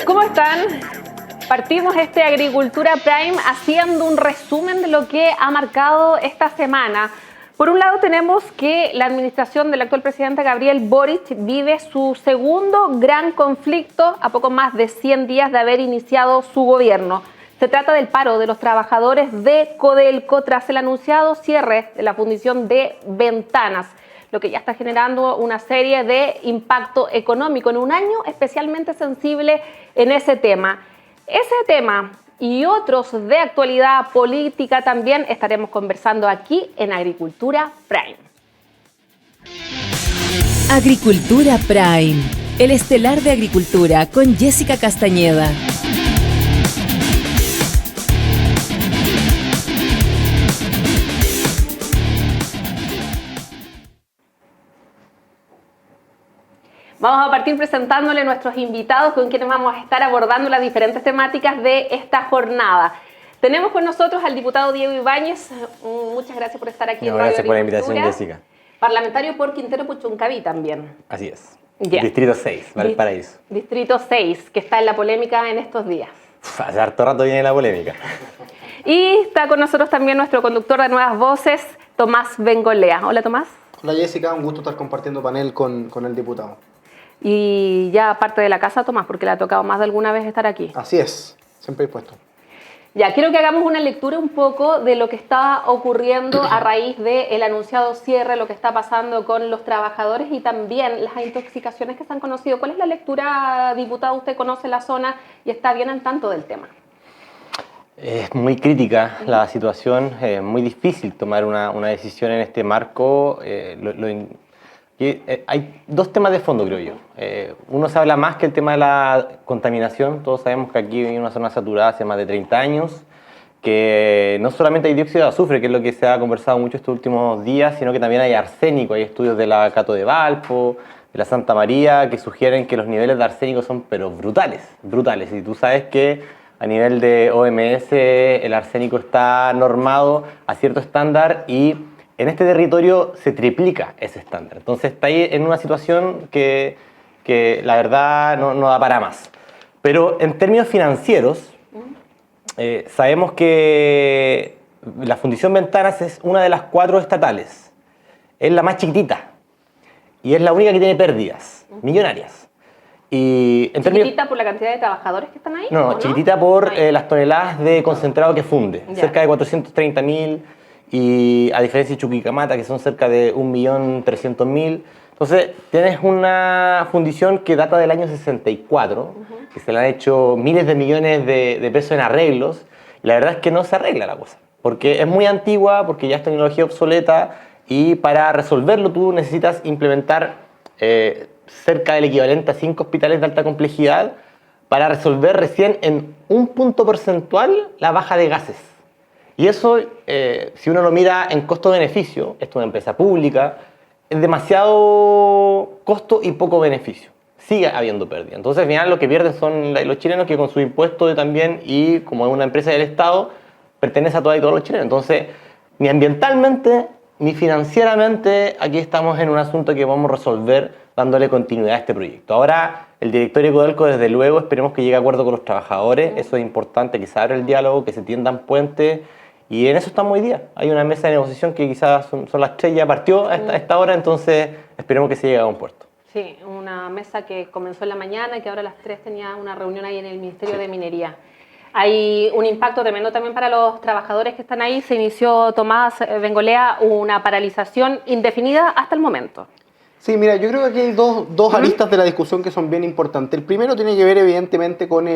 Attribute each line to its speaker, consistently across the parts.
Speaker 1: ¿Cómo están? Partimos este Agricultura Prime haciendo un resumen de lo que ha marcado esta semana. Por un lado tenemos que la administración del actual presidente Gabriel Boric vive su segundo gran conflicto a poco más de 100 días de haber iniciado su gobierno. Se trata del paro de los trabajadores de Codelco tras el anunciado cierre de la fundición de Ventanas, lo que ya está generando una serie de impacto económico en un año especialmente sensible en ese tema. Ese tema y otros de actualidad política también estaremos conversando aquí en Agricultura Prime.
Speaker 2: Agricultura Prime, el estelar de Agricultura con Jessica Castañeda.
Speaker 1: Vamos a partir presentándole a nuestros invitados con quienes vamos a estar abordando las diferentes temáticas de esta jornada. Tenemos con nosotros al diputado Diego Ibáñez. Muchas gracias por estar aquí en Radio
Speaker 3: Gracias por la invitación, Jessica.
Speaker 1: Parlamentario por Quintero Puchuncaví también.
Speaker 3: Así es.
Speaker 1: Yeah.
Speaker 3: Distrito 6, Valparaíso.
Speaker 1: Distrito 6, que está en la polémica en estos días.
Speaker 3: Hace harto rato viene la polémica.
Speaker 1: Y está con nosotros también nuestro conductor de Nuevas Voces, Tomás Bengolea. Hola, Tomás.
Speaker 4: Hola, Jessica. Un gusto estar compartiendo panel con el diputado.
Speaker 1: Y ya parte de la casa, Tomás, porque le ha tocado más de alguna vez estar aquí.
Speaker 4: Así es, siempre dispuesto.
Speaker 1: Ya, quiero que hagamos una lectura un poco de lo que está ocurriendo a raíz del anunciado cierre, lo que está pasando con los trabajadores y también las intoxicaciones que se han conocido. ¿Cuál es la lectura, diputado? Usted conoce la zona y está bien al tanto del tema.
Speaker 3: Es muy crítica la situación, es muy difícil tomar una decisión en este marco. Hay dos temas de fondo, creo yo. Uno se habla más que el tema de la contaminación. Todos sabemos que aquí hay una zona saturada hace más de 30 años, que no solamente hay dióxido de azufre, que es lo que se ha conversado mucho estos últimos días, sino que también hay arsénico. Hay estudios de la Cato de Valpo, de la Santa María, que sugieren que los niveles de arsénico son pero brutales, brutales. Y tú sabes que a nivel de OMS el arsénico está normado a cierto estándar y en este territorio se triplica ese estándar. Entonces está ahí en una situación que la verdad no da para más. Pero en términos financieros, sabemos que la Fundición Ventanas es una de las 4 estatales. Es la más chiquitita y es la única que tiene pérdidas millonarias. Y en
Speaker 1: ¿Chiquitita por la cantidad de trabajadores que están ahí?
Speaker 3: No, chiquitita por las toneladas de concentrado que funde. Ya. Cerca de 430.000. Y a diferencia de Chuquicamata, que son cerca de 1.300.000. Entonces, tienes una fundición que data del año 64, que se le han hecho miles de millones de pesos en arreglos, y la verdad es que no se arregla la cosa, porque es muy antigua, porque ya es tecnología obsoleta, y para resolverlo tú necesitas implementar cerca del equivalente a 5 hospitales de alta complejidad para resolver recién en un punto porcentual la baja de gases. Y eso, si uno lo mira en costo-beneficio, esto es una empresa pública, es demasiado costo y poco beneficio. Sigue habiendo pérdida. Entonces, al final, lo que pierden son los chilenos que con su impuesto también y como es una empresa del Estado, pertenece a todas y todos los chilenos. Entonces, ni ambientalmente ni financieramente, aquí estamos en un asunto que vamos a resolver dándole continuidad a este proyecto. Ahora, el directorio de Codelco, desde luego, esperemos que llegue a acuerdo con los trabajadores. Eso es importante, que se abra el diálogo, que se tiendan puentes. Y en eso estamos hoy día. Hay una mesa de negociación que quizás son las 3, ya partió a esta hora, entonces esperemos que se llegue a un puerto.
Speaker 1: Sí, una mesa que comenzó en la mañana y que ahora a las 3 tenía una reunión ahí en el Ministerio de Minería. Hay un impacto tremendo también para los trabajadores que están ahí. Se inició, Tomás Bengolea, una paralización indefinida hasta el momento.
Speaker 4: Sí, mira, yo creo que aquí hay dos aristas de la discusión que son bien importantes. El primero tiene que ver evidentemente con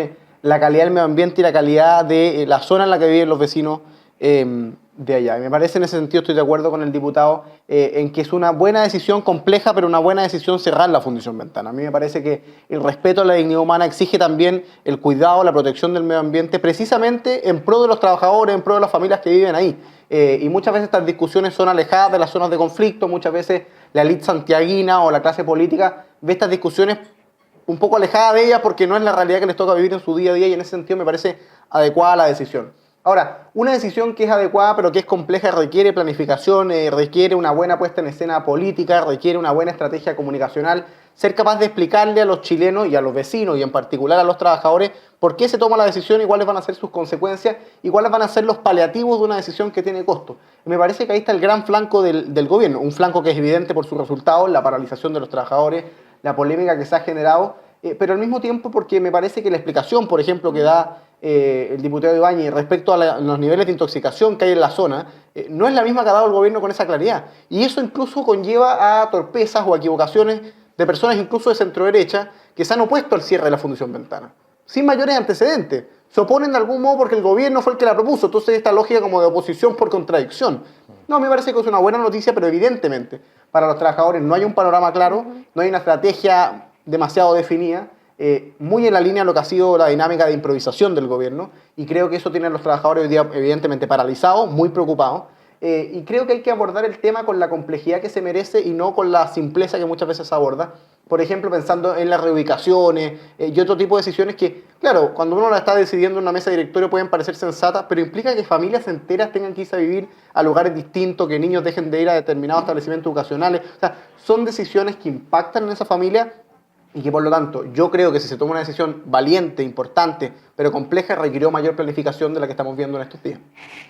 Speaker 4: la calidad del medio ambiente y la calidad de la zona en la que viven los vecinos de allá. Y me parece, en ese sentido, estoy de acuerdo con el diputado en que es una buena decisión, compleja, pero una buena decisión cerrar la Fundición Ventana. A mí me parece que el respeto a la dignidad humana exige también el cuidado, la protección del medio ambiente, precisamente en pro de los trabajadores, en pro de las familias que viven ahí. Y muchas veces estas discusiones son alejadas de las zonas de conflicto, muchas veces la élite santiaguina o la clase política ve estas discusiones un poco alejadas de ellas porque no es la realidad que les toca vivir en su día a día, y en ese sentido me parece adecuada la decisión. Ahora, una decisión que es adecuada pero que es compleja requiere planificación, requiere una buena puesta en escena política, requiere una buena estrategia comunicacional, ser capaz de explicarle a los chilenos y a los vecinos y en particular a los trabajadores por qué se toma la decisión y cuáles van a ser sus consecuencias y cuáles van a ser los paliativos de una decisión que tiene costo. Y me parece que ahí está el gran flanco del gobierno, un flanco que es evidente por sus resultados, la paralización de los trabajadores, la polémica que se ha generado, pero al mismo tiempo porque me parece que la explicación, por ejemplo, que da el diputado Ibáñez respecto a los niveles de intoxicación que hay en la zona, no es la misma que ha dado el gobierno con esa claridad. Y eso incluso conlleva a torpezas o equivocaciones de personas incluso de centro-derecha que se han opuesto al cierre de la Fundición Ventana, sin mayores antecedentes. Se oponen de algún modo porque el gobierno fue el que la propuso, entonces esta lógica como de oposición por contradicción. No, me parece que es una buena noticia, pero evidentemente para los trabajadores no hay un panorama claro, no hay una estrategia demasiado definida, muy en la línea de lo que ha sido la dinámica de improvisación del gobierno, y creo que eso tiene a los trabajadores hoy día evidentemente paralizados, muy preocupados, y creo que hay que abordar el tema con la complejidad que se merece y no con la simpleza que muchas veces se aborda. Por ejemplo, pensando en las reubicaciones y otro tipo de decisiones que, claro, cuando uno la está decidiendo en una mesa de directorio pueden parecer sensatas, pero implica que familias enteras tengan que irse a vivir a lugares distintos, que niños dejen de ir a determinados establecimientos educacionales. O sea, son decisiones que impactan en esa familia y que, por lo tanto, yo creo que si se toma una decisión valiente, importante, pero compleja, requirió mayor planificación de la que estamos viendo en estos días.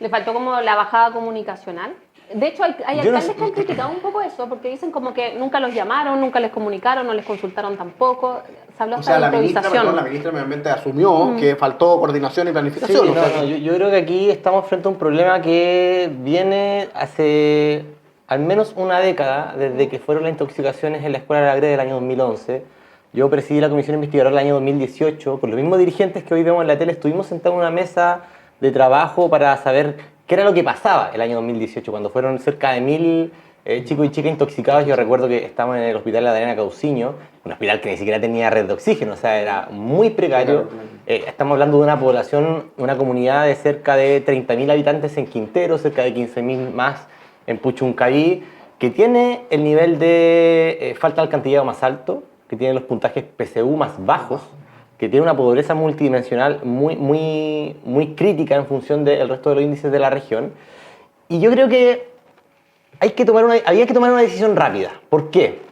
Speaker 1: Le faltó como la bajada comunicacional. De hecho, hay alcaldes que han criticado un poco eso, porque dicen como que nunca los llamaron, nunca les comunicaron, no les consultaron tampoco. Se habló hasta de improvisación.
Speaker 4: La ministra de Medio Ambiente asumió que faltó coordinación y planificación.
Speaker 3: Sí, yo creo que aquí estamos frente a un problema que viene hace al menos una década, desde que fueron las intoxicaciones en la Escuela de la Greda del año 2011. Yo presidí la comisión investigadora del año 2018. Con los mismos dirigentes que hoy vemos en la tele, estuvimos sentados en una mesa de trabajo para saber qué era lo que pasaba el año 2018, cuando fueron cerca de 1000 chicos y chicas intoxicados. Yo recuerdo que estábamos en el hospital de Adriana Cauciño, un hospital que ni siquiera tenía red de oxígeno, o sea, era muy precario. Estamos hablando de una población, una comunidad de cerca de 30.000 habitantes en Quintero, cerca de 15.000 más en Puchuncaví, que tiene el nivel de falta de alcantarillado más alto, que tiene los puntajes PSU más bajos, que tiene una pobreza multidimensional muy crítica en función del resto de los índices de la región. Y yo creo que había que tomar una decisión rápida. ¿Por qué?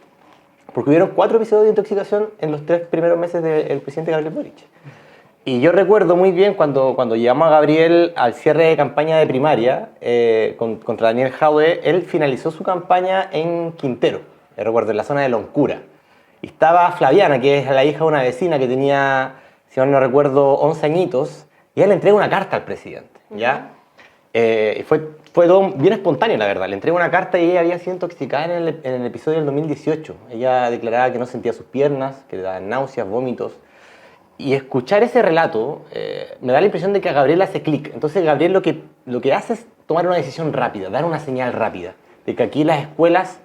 Speaker 3: Porque hubieron 4 episodios de intoxicación en los 3 primeros meses del presidente Gabriel Boric. Y yo recuerdo muy bien cuando llevamos a Gabriel al cierre de campaña de primaria contra Daniel Jadwe, él finalizó su campaña en Quintero, recuerdo, en la zona de Loncura. Y estaba Flaviana, que es la hija de una vecina que tenía, si mal no recuerdo, 11 añitos, y ella le entrega una carta al presidente, ¿ya? Fue todo bien espontáneo, la verdad. Le entrega una carta y ella había sido intoxicada en el episodio del 2018. Ella declaraba que no sentía sus piernas, que le daban náuseas, vómitos. Y escuchar ese relato me da la impresión de que a Gabriel hace clic. Entonces Gabriel lo que hace es tomar una decisión rápida, dar una señal rápida, de que aquí las escuelas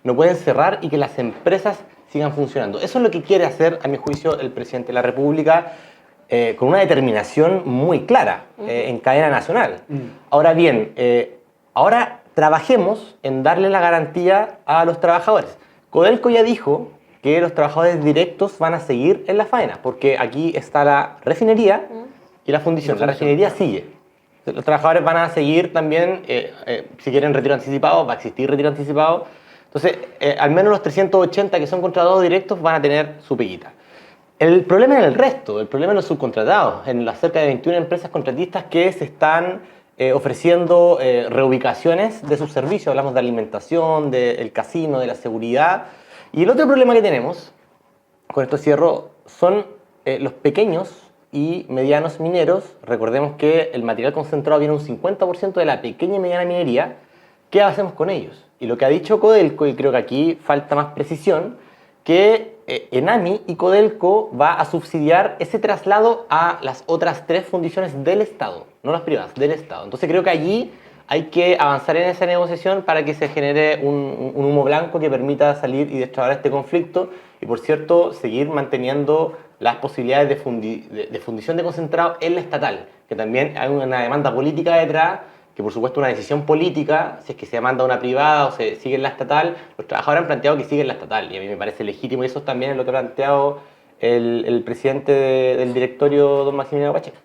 Speaker 3: no pueden cerrar y que las empresas sigan funcionando. Eso es lo que quiere hacer, a mi juicio, el presidente de la República, con una determinación muy clara en cadena nacional. Ahora bien, ahora trabajemos en darle la garantía a los trabajadores. Codelco ya dijo que los trabajadores directos van a seguir en la faena, porque aquí está la refinería y la fundición. La refinería sigue. Los trabajadores van a seguir también, si quieren retiro anticipado, va a existir retiro anticipado. Entonces, al menos los 380 que son contratados directos van a tener su peguita. El problema es el resto, el problema es los subcontratados, en las cerca de 21 empresas contratistas que se están ofreciendo reubicaciones de sus servicios. Hablamos de alimentación, del casino, de la seguridad. Y el otro problema que tenemos, con esto cierro, son los pequeños y medianos mineros. Recordemos que el material concentrado viene un 50% de la pequeña y mediana minería. ¿Qué hacemos con ellos? Y lo que ha dicho Codelco, y creo que aquí falta más precisión, que Enami y Codelco va a subsidiar ese traslado a las otras 3 fundiciones del Estado, no las privadas, del Estado. Entonces creo que allí hay que avanzar en esa negociación para que se genere un humo blanco que permita salir y destrabar este conflicto y, por cierto, seguir manteniendo las posibilidades de fundición de concentrado en la estatal, que también hay una demanda política detrás, que por supuesto una decisión política, si es que se demanda una privada o se sigue en la estatal. Los trabajadores han planteado que siguen la estatal y a mí me parece legítimo, y eso también es lo que ha planteado el presidente del directorio, don Maximiliano Pacheco.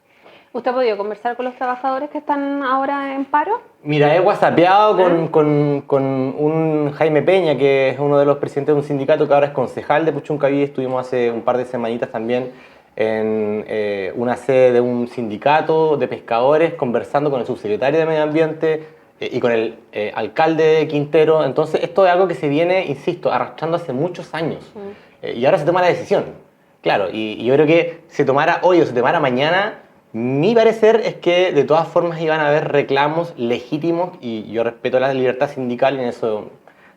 Speaker 1: ¿Usted ha podido conversar con los trabajadores que están ahora en paro?
Speaker 3: Mira, he whatsappeado con un Jaime Peña, que es uno de los presidentes de un sindicato que ahora es concejal de Puchuncaví. Estuvimos hace un par de semanitas también en una sede de un sindicato de pescadores conversando con el subsecretario de Medio Ambiente y con el alcalde de Quintero. Entonces esto es algo que se viene, insisto, arrastrando hace muchos años y ahora se toma la decisión. Claro, y yo creo que se tomara hoy o se tomara mañana, mi parecer es que de todas formas iban a haber reclamos legítimos y yo respeto la libertad sindical y en eso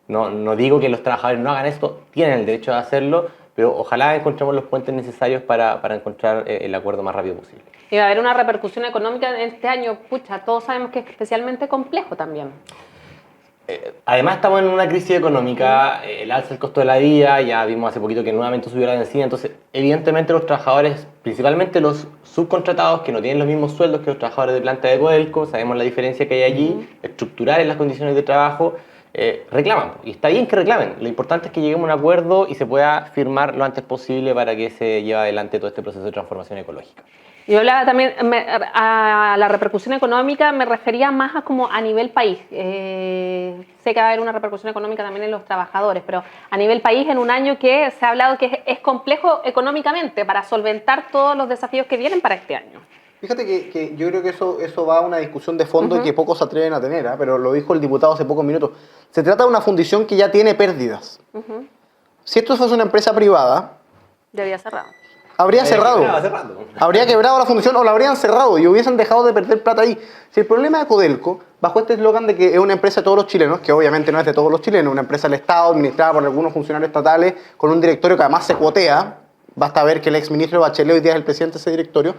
Speaker 3: no digo que los trabajadores no hagan esto, tienen el derecho de hacerlo, pero ojalá encontremos los puentes necesarios para encontrar el acuerdo más rápido posible.
Speaker 1: Y va a haber una repercusión económica en este año, pucha, todos sabemos que es especialmente complejo también.
Speaker 3: Además estamos en una crisis económica, el alza del costo de la vida, ya vimos hace poquito que nuevamente subió la benzina, entonces evidentemente los trabajadores, principalmente los subcontratados que no tienen los mismos sueldos que los trabajadores de planta de Codelco, sabemos la diferencia que hay allí, estructural en las condiciones de trabajo, reclaman, y está bien que reclamen, lo importante es que lleguemos a un acuerdo y se pueda firmar lo antes posible para que se lleve adelante todo este proceso de transformación ecológica.
Speaker 1: Yo hablaba también, a la repercusión económica me refería más a como a nivel país. Sé que va a haber una repercusión económica también en los trabajadores, pero a nivel país en un año que se ha hablado que es complejo económicamente para solventar todos los desafíos que vienen para este año.
Speaker 4: Fíjate que yo creo que eso va a una discusión de fondo y que pocos se atreven a tener, pero lo dijo el diputado hace pocos minutos. Se trata de una fundición que ya tiene pérdidas. Si esto fuese una empresa privada,
Speaker 1: Debía cerrar.
Speaker 4: habría cerrado. Habría quebrado la fundición o la habrían cerrado y hubiesen dejado de perder plata ahí. Si el problema de Codelco, bajo este eslogan de que es una empresa de todos los chilenos, que obviamente no es de todos los chilenos, una empresa del Estado administrada por algunos funcionarios estatales, con un directorio que además se cuotea, basta ver que el exministro Bachelet hoy día es el presidente de ese directorio,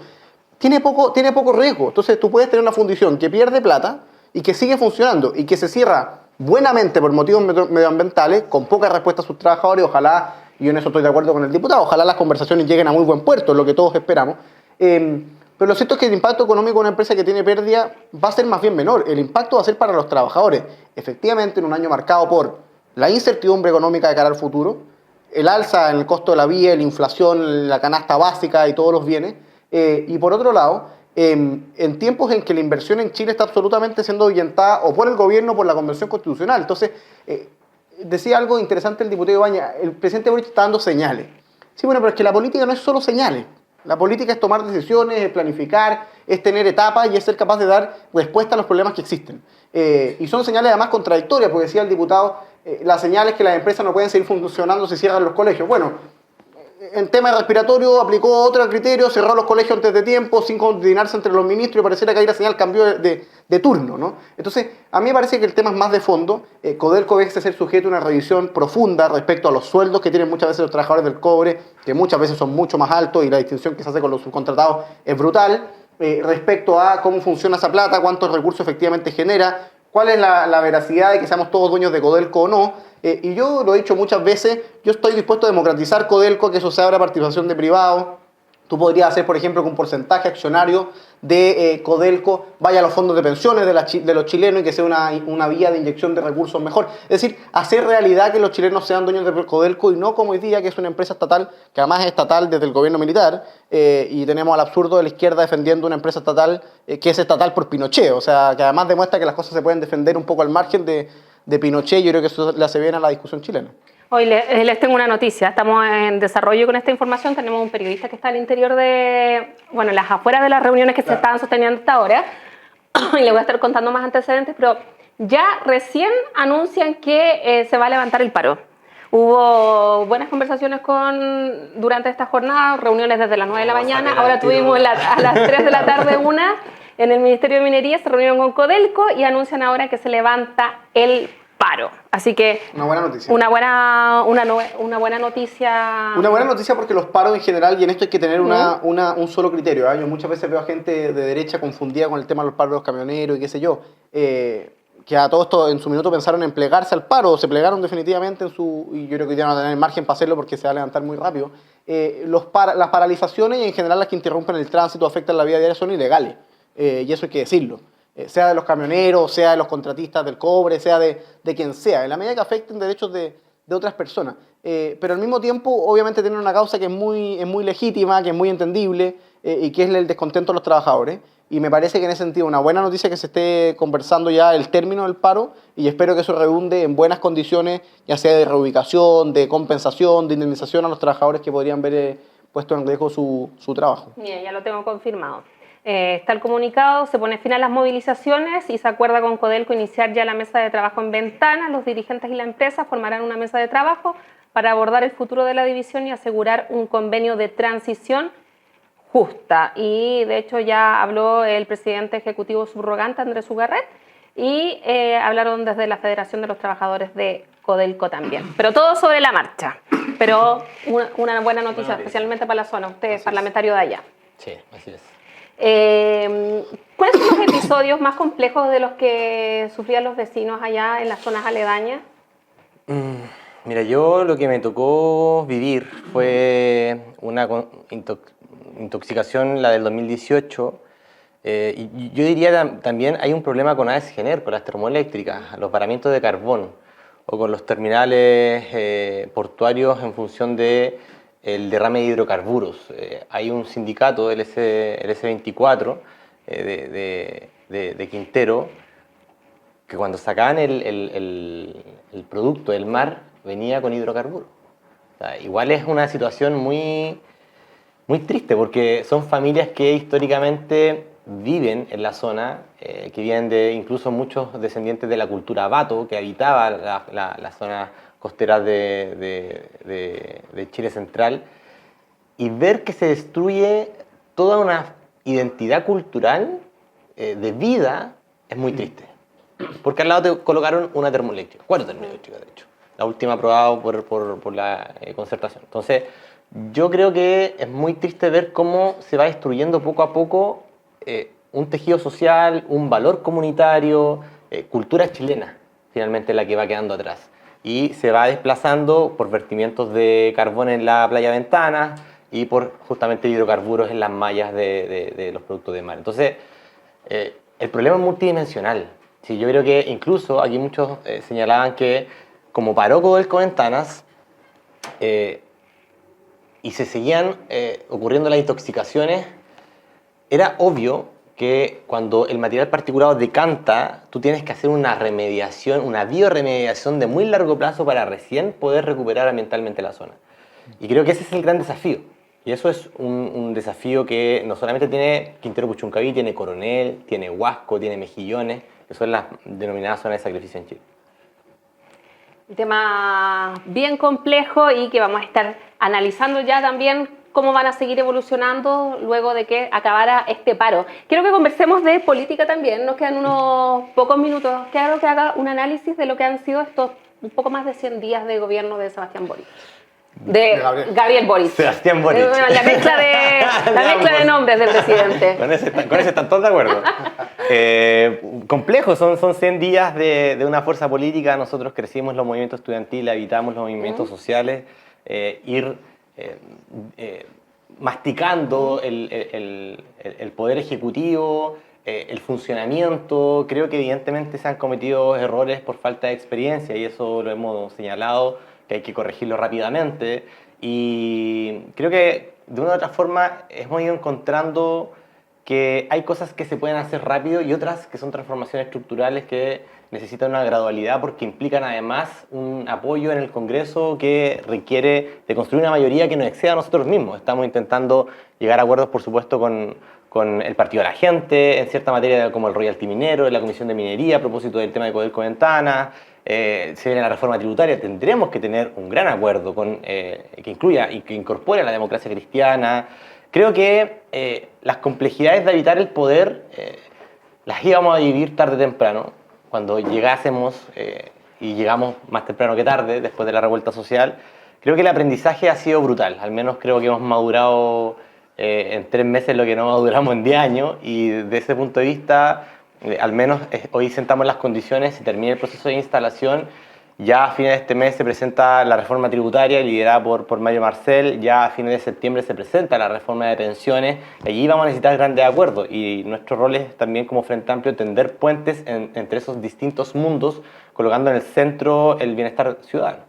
Speaker 4: tiene poco riesgo. Entonces tú puedes tener una fundición que pierde plata y que sigue funcionando y que se cierra buenamente por motivos medioambientales, con poca respuesta a sus trabajadores, ojalá, y yo en eso estoy de acuerdo con el diputado, ojalá las conversaciones lleguen a muy buen puerto, es lo que todos esperamos. Pero lo cierto es que el impacto económico de una empresa que tiene pérdida va a ser más bien menor. El impacto va a ser para los trabajadores. Efectivamente, en un año marcado por la incertidumbre económica de cara al futuro, el alza en el costo de la vida, la inflación, la canasta básica y todos los bienes. Y por otro lado, en tiempos en que la inversión en Chile está absolutamente siendo ahuyentada o por el gobierno o por la Convención Constitucional. Entonces, decía algo interesante el diputado Ibañez, el presidente Boric está dando señales. Sí, bueno, pero es que la política no es solo señales. La política es tomar decisiones, es planificar, es tener etapas y es ser capaz de dar respuesta a los problemas que existen. Y son señales además contradictorias, porque decía el diputado, la señal es que las empresas no pueden seguir funcionando si cierran los colegios. Bueno, en tema respiratorio aplicó otro criterio, cerró los colegios antes de tiempo, sin coordinarse entre los ministros y pareciera que ahí la señal cambió de turno, ¿no? Entonces, a mí me parece que el tema es más de fondo. Codelco debe ser sujeto a una revisión profunda respecto a los sueldos que tienen muchas veces los trabajadores del cobre, que muchas veces son mucho más altos y la distinción que se hace con los subcontratados es brutal. Respecto a cómo funciona esa plata, cuántos recursos efectivamente genera, cuál es la veracidad de que seamos todos dueños de Codelco o no. Y yo lo he dicho muchas veces, yo estoy dispuesto a democratizar Codelco, que eso se abra a participación de privados. Tú podrías hacer, por ejemplo, que un porcentaje accionario de Codelco vaya a los fondos de pensiones de los chilenos y que sea una vía de inyección de recursos mejor. Es decir, hacer realidad que los chilenos sean dueños de Codelco y no como hoy día, que es una empresa estatal, que además es estatal desde el gobierno militar, y tenemos al absurdo de la izquierda defendiendo una empresa estatal que es estatal por Pinochet. O sea, que además demuestra que las cosas se pueden defender un poco al margen de Pinochet. Yo creo que eso le hace bien a la discusión chilena.
Speaker 1: Hoy les tengo una noticia, estamos en desarrollo con esta información, tenemos un periodista que está al interior de, bueno, las afueras de las reuniones que se estaban sosteniendo hasta ahora, y le voy a estar contando más antecedentes, pero ya recién anuncian que se va a levantar el paro. Hubo buenas conversaciones durante esta jornada, reuniones desde las 9 de la mañana, ahora tuvimos a las 3 de la tarde una en el Ministerio de Minería, se reunieron con Codelco y anuncian ahora que se levanta el paro. Así que
Speaker 4: una buena noticia.
Speaker 1: Una buena noticia.
Speaker 4: Una buena noticia porque los paros en general, y en esto hay que tener un solo criterio. Yo muchas veces veo a gente de derecha confundida con el tema de los paros de los camioneros y qué sé yo, que a todo esto en su minuto pensaron en plegarse al paro, o se plegaron definitivamente y yo creo que hoy día no van a tener margen para hacerlo porque se va a levantar muy rápido. Las paralizaciones y en general las que interrumpen el tránsito, afectan la vida diaria, son ilegales. Y eso hay que decirlo. Sea de los camioneros, sea de los contratistas del cobre, sea de quien sea, en la medida que afecten derechos de otras personas. Pero al mismo tiempo, obviamente, tienen una causa que es muy legítima, que es muy entendible, y que es el descontento de los trabajadores. Y me parece que en ese sentido una buena noticia que se esté conversando ya el término del paro y espero que eso redunde en buenas condiciones, ya sea de reubicación, de compensación, de indemnización a los trabajadores que podrían ver puesto en riesgo su trabajo.
Speaker 1: Bien, ya lo tengo confirmado. Está el comunicado, se pone fin a las movilizaciones y se acuerda con Codelco iniciar ya la mesa de trabajo en Ventana. Los dirigentes y la empresa formarán una mesa de trabajo para abordar el futuro de la división y asegurar un convenio de transición justa. Y de hecho ya habló el presidente ejecutivo subrogante Andrés Ugarret y hablaron desde la Federación de los Trabajadores de Codelco también. Pero todo sobre la marcha. Pero una buena noticia, especialmente para la zona, usted es parlamentario de allá.
Speaker 3: Sí, así es.
Speaker 1: ¿Cuáles son los episodios más complejos de los que sufrían los vecinos allá en las zonas aledañas?
Speaker 3: Mira, yo lo que me tocó vivir fue una intoxicación, la del 2018. Y yo diría también hay un problema con AES-Gener, con las termoeléctricas, los varamientos de carbón o con los terminales portuarios en función de el derrame de hidrocarburos. Hay un sindicato, el S24, de Quintero, que cuando sacaban el producto del mar venía con hidrocarburos. O sea, igual es una situación muy, muy triste porque son familias que históricamente viven en la zona, que vienen de incluso muchos descendientes de la cultura Bato, que habitaba la zona costera de Chile Central, y ver que se destruye toda una identidad cultural de vida es muy triste. Porque al lado te colocaron una termoeléctrica, 4 termoeléctricas de hecho, la última aprobada por la concertación. Entonces, yo creo que es muy triste ver cómo se va destruyendo poco a poco un tejido social, un valor comunitario, cultura chilena, finalmente la que va quedando atrás. Y se va desplazando por vertimientos de carbón en la playa Ventana y por justamente hidrocarburos en las mallas de los productos de mar. Entonces, el problema es multidimensional. Sí, yo creo que incluso aquí muchos señalaban que como paró Codelco Ventanas y se seguían ocurriendo las intoxicaciones, era obvio que cuando el material particulado decanta, tú tienes que hacer una remediación, una bioremediación de muy largo plazo para recién poder recuperar ambientalmente la zona. Y creo que ese es el gran desafío. Y eso es un desafío que no solamente tiene Quintero Puchuncaví, tiene Coronel, tiene Huasco, tiene Mejillones, que son las denominadas zonas de sacrificio en Chile.
Speaker 1: Un tema bien complejo y que vamos a estar analizando ya también cómo van a seguir evolucionando luego de que acabara este paro. Quiero que conversemos de política también, nos quedan unos pocos minutos. Quiero que haga un análisis de lo que han sido estos un poco más de 100 días de gobierno de Sebastián Boric. De Gabriel Boric.
Speaker 3: Sebastián Boric.
Speaker 1: La mezcla de nombres del presidente.
Speaker 3: Con ese están todos de acuerdo. Complejo, son 100 días de una fuerza política. Nosotros crecimos los movimientos estudiantiles, habitamos los movimientos sociales, ir masticando el poder ejecutivo, el funcionamiento. Creo que evidentemente se han cometido errores por falta de experiencia y eso lo hemos señalado, que hay que corregirlo rápidamente. Y creo que de una u otra forma hemos ido encontrando que hay cosas que se pueden hacer rápido y otras que son transformaciones estructurales que necesitan una gradualidad porque implican además un apoyo en el Congreso que requiere de construir una mayoría que nos exceda a nosotros mismos. Estamos intentando llegar a acuerdos, por supuesto, con el Partido de la Gente, en cierta materia como el royalty minero, en la Comisión de Minería, a propósito del tema de Codelco Ventana. Se viene la reforma tributaria, tendremos que tener un gran acuerdo que incluya y que incorpore a la democracia cristiana. Creo que las complejidades de habitar el poder las íbamos a vivir tarde o temprano, cuando llegásemos, y llegamos más temprano que tarde, después de la revuelta social. Creo que el aprendizaje ha sido brutal, al menos creo que hemos madurado en 3 meses lo que no maduramos en 10 años, y desde ese punto de vista, al menos hoy sentamos las condiciones, se termina el proceso de instalación. Ya a fines de este mes se presenta la reforma tributaria liderada por Mario Marcel, ya a fines de septiembre se presenta la reforma de pensiones, y allí vamos a necesitar grandes acuerdos y nuestro rol es también como Frente Amplio tender puentes entre esos distintos mundos, colocando en el centro el bienestar ciudadano.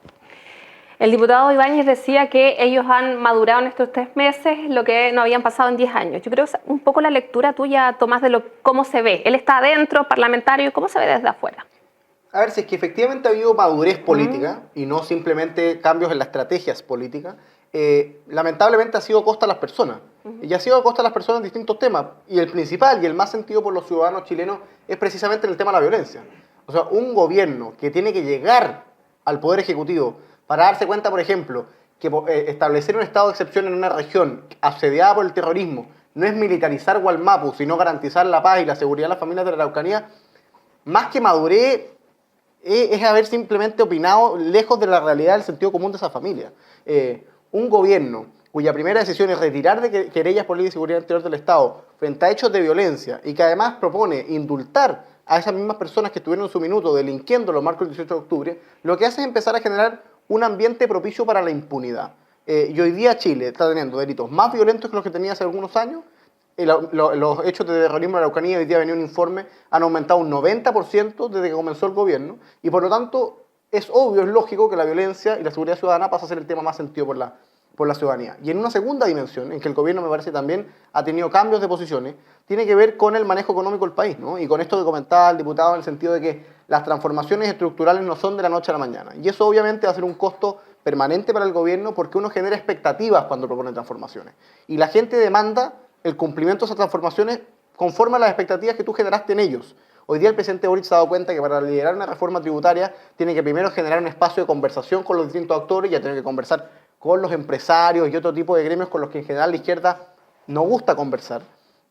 Speaker 1: El diputado Ibáñez decía que ellos han madurado en estos 3 meses lo que no habían pasado en 10 años. Yo creo que es un poco la lectura tuya, Tomás, de cómo se ve. Él está adentro, parlamentario, ¿cómo se ve desde afuera?
Speaker 4: A ver, si es que efectivamente ha habido madurez política y no simplemente cambios en las estrategias políticas, lamentablemente ha sido a costa de las personas. Y ha sido a costa de las personas en distintos temas. Y el principal y el más sentido por los ciudadanos chilenos es precisamente en el tema de la violencia. O sea, un gobierno que tiene que llegar al Poder Ejecutivo para darse cuenta, por ejemplo, que establecer un estado de excepción en una región asediada por el terrorismo no es militarizar Gualmapu, sino garantizar la paz y la seguridad de las familias de la Araucanía, más que madurez, es haber simplemente opinado lejos de la realidad del sentido común de esa familia. Un gobierno cuya primera decisión es retirar de querellas por ley de seguridad interior del Estado frente a hechos de violencia y que además propone indultar a esas mismas personas que estuvieron en su minuto delinquiendo los marcos del 18 de octubre, lo que hace es empezar a generar un ambiente propicio para la impunidad. Y hoy día Chile está teniendo delitos más violentos que los que tenía hace algunos años. Los hechos de terrorismo en la Araucanía, hoy día venía un informe, han aumentado un 90% desde que comenzó el gobierno, y por lo tanto es obvio, es lógico que la violencia y la seguridad ciudadana pasa a ser el tema más sentido por la ciudadanía. Y en una segunda dimensión, en que el gobierno me parece también ha tenido cambios de posiciones, tiene que ver con el manejo económico del país, ¿no? Y con esto que comentaba el diputado en el sentido de que las transformaciones estructurales no son de la noche a la mañana. Y eso obviamente va a ser un costo permanente para el gobierno porque uno genera expectativas cuando propone transformaciones. Y la gente demanda el cumplimiento de esas transformaciones conforme a las expectativas que tú generaste en ellos. Hoy día el presidente Boric se ha dado cuenta que para liderar una reforma tributaria tiene que primero generar un espacio de conversación con los distintos actores, ya tiene que conversar con los empresarios y otro tipo de gremios con los que en general la izquierda no gusta conversar.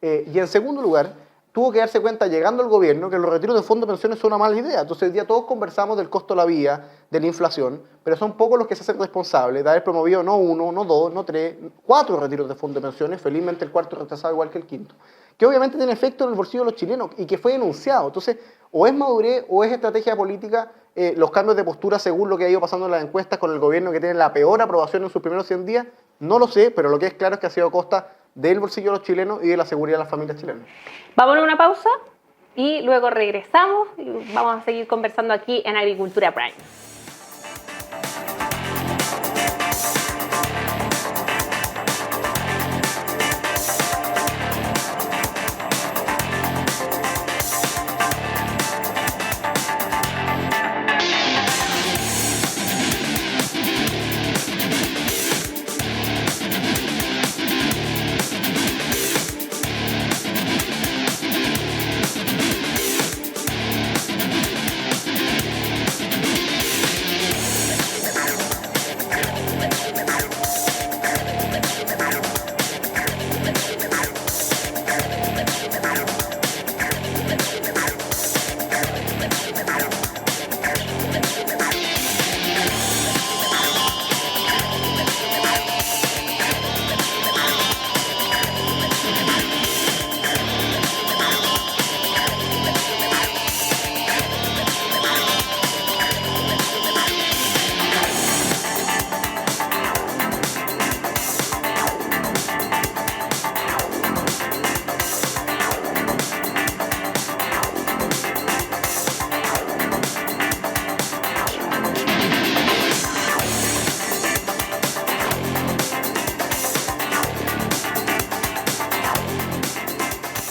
Speaker 4: Y en segundo lugar, tuvo que darse cuenta, llegando al gobierno, que los retiros de fondos de pensiones son una mala idea. Entonces, hoy día todos conversamos del costo de la vida, de la inflación, pero son pocos los que se hacen responsables de haber promovido no 1, no 2, no 3, 4 retiros de fondos de pensiones, felizmente el cuarto retrasado igual que el quinto, que obviamente tiene efecto en el bolsillo de los chilenos y que fue denunciado. Entonces, o es madurez o es estrategia política los cambios de postura según lo que ha ido pasando en las encuestas con el gobierno que tiene la peor aprobación en sus primeros 100 días, no lo sé, pero lo que es claro es que ha sido a costa del bolsillo de los chilenos y de la seguridad de las familias chilenas.
Speaker 1: Vamos a una pausa y luego regresamos y vamos a seguir conversando aquí en Agricultura Prime.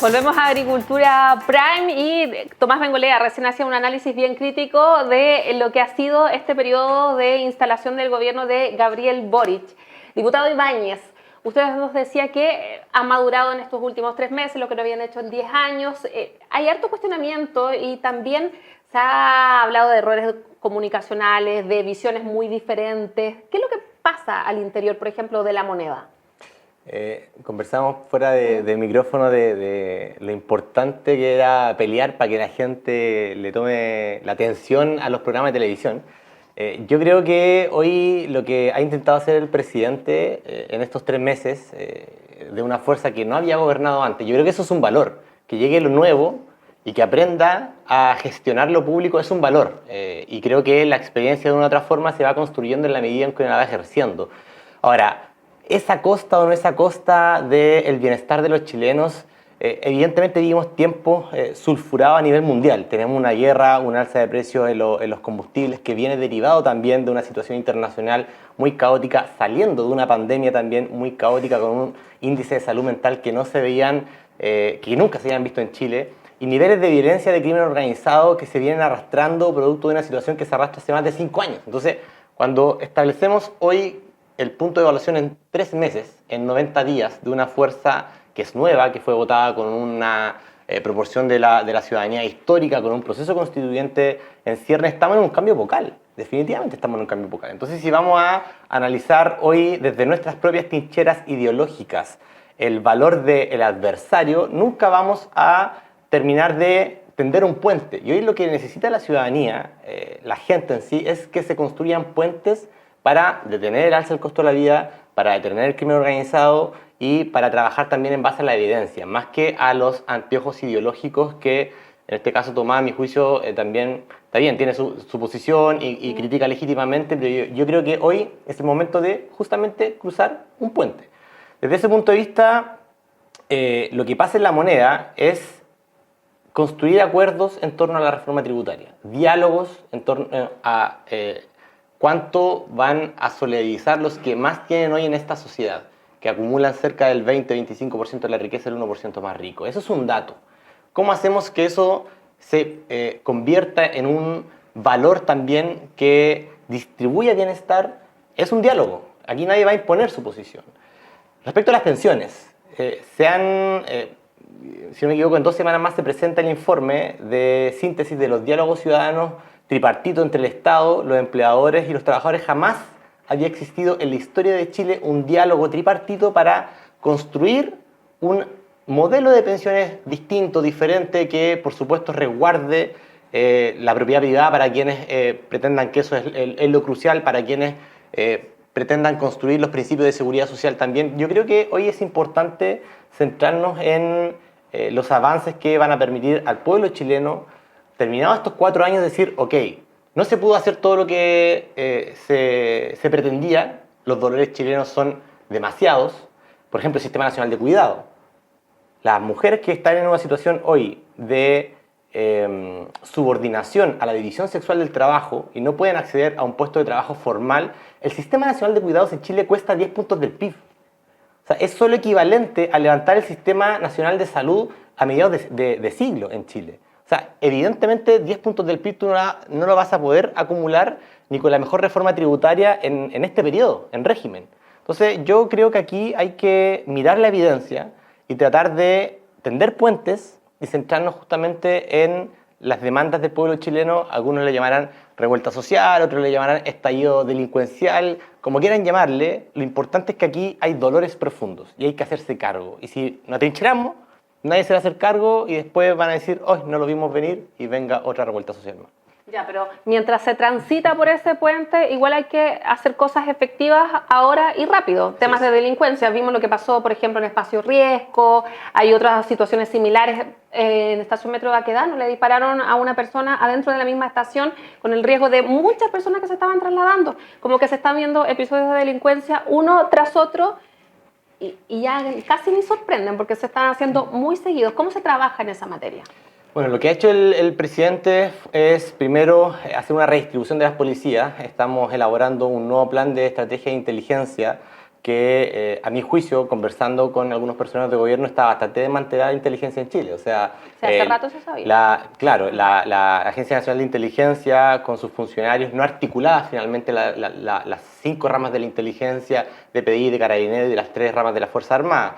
Speaker 1: Volvemos a Agricultura Prime y Tomás Bengolea recién hacía un análisis bien crítico de lo que ha sido este periodo de instalación del gobierno de Gabriel Boric. Diputado Ibáñez, usted nos decía que ha madurado en estos últimos 3 meses lo que no habían hecho en 10 años. Hay harto cuestionamiento y también se ha hablado de errores comunicacionales, de visiones muy diferentes. ¿Qué es lo que pasa al interior, por ejemplo, de la moneda?
Speaker 3: Conversamos fuera de micrófono de lo importante que era pelear para que la gente le tome la atención a los programas de televisión. Yo creo que hoy lo que ha intentado hacer el presidente en estos 3 meses, de una fuerza que no había gobernado antes, yo creo que eso es un valor, que llegue lo nuevo y que aprenda a gestionar lo público es un valor. Y creo que la experiencia de una u otra forma se va construyendo en la medida en que uno la va ejerciendo. Ahora, ¿es a costa o no es a costa del bienestar de los chilenos evidentemente vivimos tiempos sulfurados a nivel mundial. Tenemos una guerra, un alza de precios en los combustibles que viene derivado también de una situación internacional muy caótica, saliendo de una pandemia también muy caótica con un índice de salud mental que no se veían, que nunca se habían visto en Chile, y niveles de violencia de crimen organizado que se vienen arrastrando producto de una situación que se arrastra hace más de 5 años. Entonces, cuando establecemos hoy el punto de evaluación en 3 meses, en 90 días, de una fuerza que es nueva, que fue votada con una proporción de la ciudadanía histórica, con un proceso constituyente en cierne, estamos en un cambio epocal. Definitivamente estamos en un cambio epocal. Entonces, si vamos a analizar hoy desde nuestras propias trincheras ideológicas el valor del adversario, nunca vamos a terminar de tender un puente. Y hoy lo que necesita la ciudadanía, la gente en sí, es que se construyan puentes para detener el alza del costo de la vida, para detener el crimen organizado y para trabajar también en base a la evidencia, más que a los anteojos ideológicos que, en este caso, Tomás, a mi juicio, también está bien, tiene su posición y critica legítimamente, pero yo creo que hoy es el momento de justamente cruzar un puente. Desde ese punto de vista, lo que pasa en la moneda es construir acuerdos en torno a la reforma tributaria, diálogos en torno a cuánto van a solidarizar los que más tienen hoy en esta sociedad, que acumulan cerca del 20-25% de la riqueza del 1% más rico. Eso es un dato. ¿Cómo hacemos que eso se convierta en un valor también que distribuya bienestar? Es un diálogo. Aquí nadie va a imponer su posición. Respecto a las pensiones, si no me equivoco, en 2 semanas más se presenta el informe de síntesis de los diálogos ciudadanos tripartito entre el Estado, los empleadores y los trabajadores. Jamás había existido en la historia de Chile un diálogo tripartito para construir un modelo de pensiones distinto, diferente, que por supuesto resguarde la propiedad privada para quienes pretendan que eso es lo crucial, para quienes pretendan construir los principios de seguridad social también. Yo creo que hoy es importante centrarnos en los avances que van a permitir al pueblo chileno, terminados estos 4 años, decir, ok, no se pudo hacer todo lo que se pretendía, los dolores chilenos son demasiados, por ejemplo, el Sistema Nacional de Cuidado. Las mujeres que están en una situación hoy de subordinación a la división sexual del trabajo y no pueden acceder a un puesto de trabajo formal, el Sistema Nacional de Cuidados en Chile cuesta 10 puntos del PIB. O sea, es solo equivalente a levantar el Sistema Nacional de Salud a mediados de siglo en Chile. O sea, evidentemente 10 puntos del PIB tú no lo vas a poder acumular ni con la mejor reforma tributaria en este periodo, en régimen. Entonces yo creo que aquí hay que mirar la evidencia y tratar de tender puentes y centrarnos justamente en las demandas del pueblo chileno. Algunos le llamarán revuelta social, otros le llamarán estallido delincuencial, como quieran llamarle. Lo importante es que aquí hay dolores profundos y hay que hacerse cargo. Y si nos atrincheramos, nadie se va a hacer cargo y después van a decir, hoy no lo vimos venir y venga otra revuelta social más.
Speaker 1: Ya, pero mientras se transita por ese puente, igual hay que hacer cosas efectivas ahora y rápido. Temas de delincuencia, vimos lo que pasó, por ejemplo, en Espacio Riesgo, hay otras situaciones similares en Estación Metro de Baquedano, le dispararon a una persona adentro de la misma estación con el riesgo de muchas personas que se estaban trasladando. Como que se están viendo episodios de delincuencia uno tras otro y ya casi ni sorprenden porque se están haciendo muy seguidos. ¿Cómo se trabaja en esa materia?
Speaker 3: Bueno, lo que ha hecho el presidente es primero hacer una redistribución de las policías. Estamos elaborando un nuevo plan de estrategia de inteligencia que, a mi juicio, conversando con algunos personeros de gobierno, está bastante desmantelada la inteligencia en Chile. O sea,
Speaker 1: hace rato se sabía.
Speaker 3: La Agencia Nacional de Inteligencia, con sus funcionarios, no articulada finalmente las 5 ramas de la inteligencia, de PDI, de Carabineros y de las 3 ramas de la Fuerza Armada.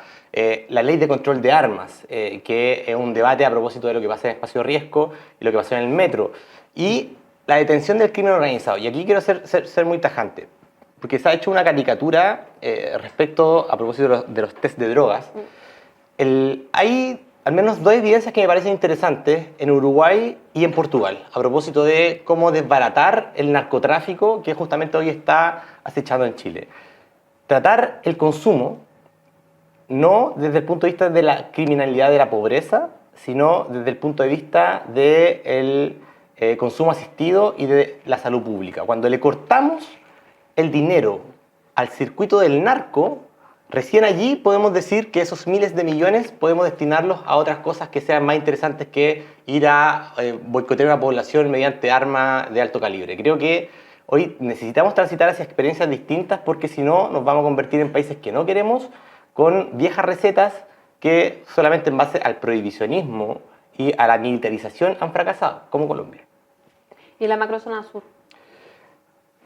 Speaker 3: La ley de control de armas, que es un debate a propósito de lo que pasa en Espacio Riesgo y lo que pasó en el metro. Y la detención del crimen organizado. Y aquí quiero ser muy tajante, porque se ha hecho una caricatura respecto, a propósito de los test de drogas. Hay al menos 2 evidencias que me parecen interesantes en Uruguay y en Portugal, a propósito de cómo desbaratar el narcotráfico que justamente hoy está acechando en Chile. Tratar el consumo no desde el punto de vista de la criminalidad de la pobreza, sino desde el punto de vista del consumo asistido y de la salud pública. Cuando le cortamos el dinero al circuito del narco, recién allí podemos decir que esos miles de millones podemos destinarlos a otras cosas que sean más interesantes que ir a boicotear una población mediante armas de alto calibre. Creo que hoy necesitamos transitar hacia experiencias distintas porque si no nos vamos a convertir en países que no queremos, con viejas recetas que solamente en base al prohibicionismo y a la militarización han fracasado, como Colombia.
Speaker 1: ¿Y la macrozona sur?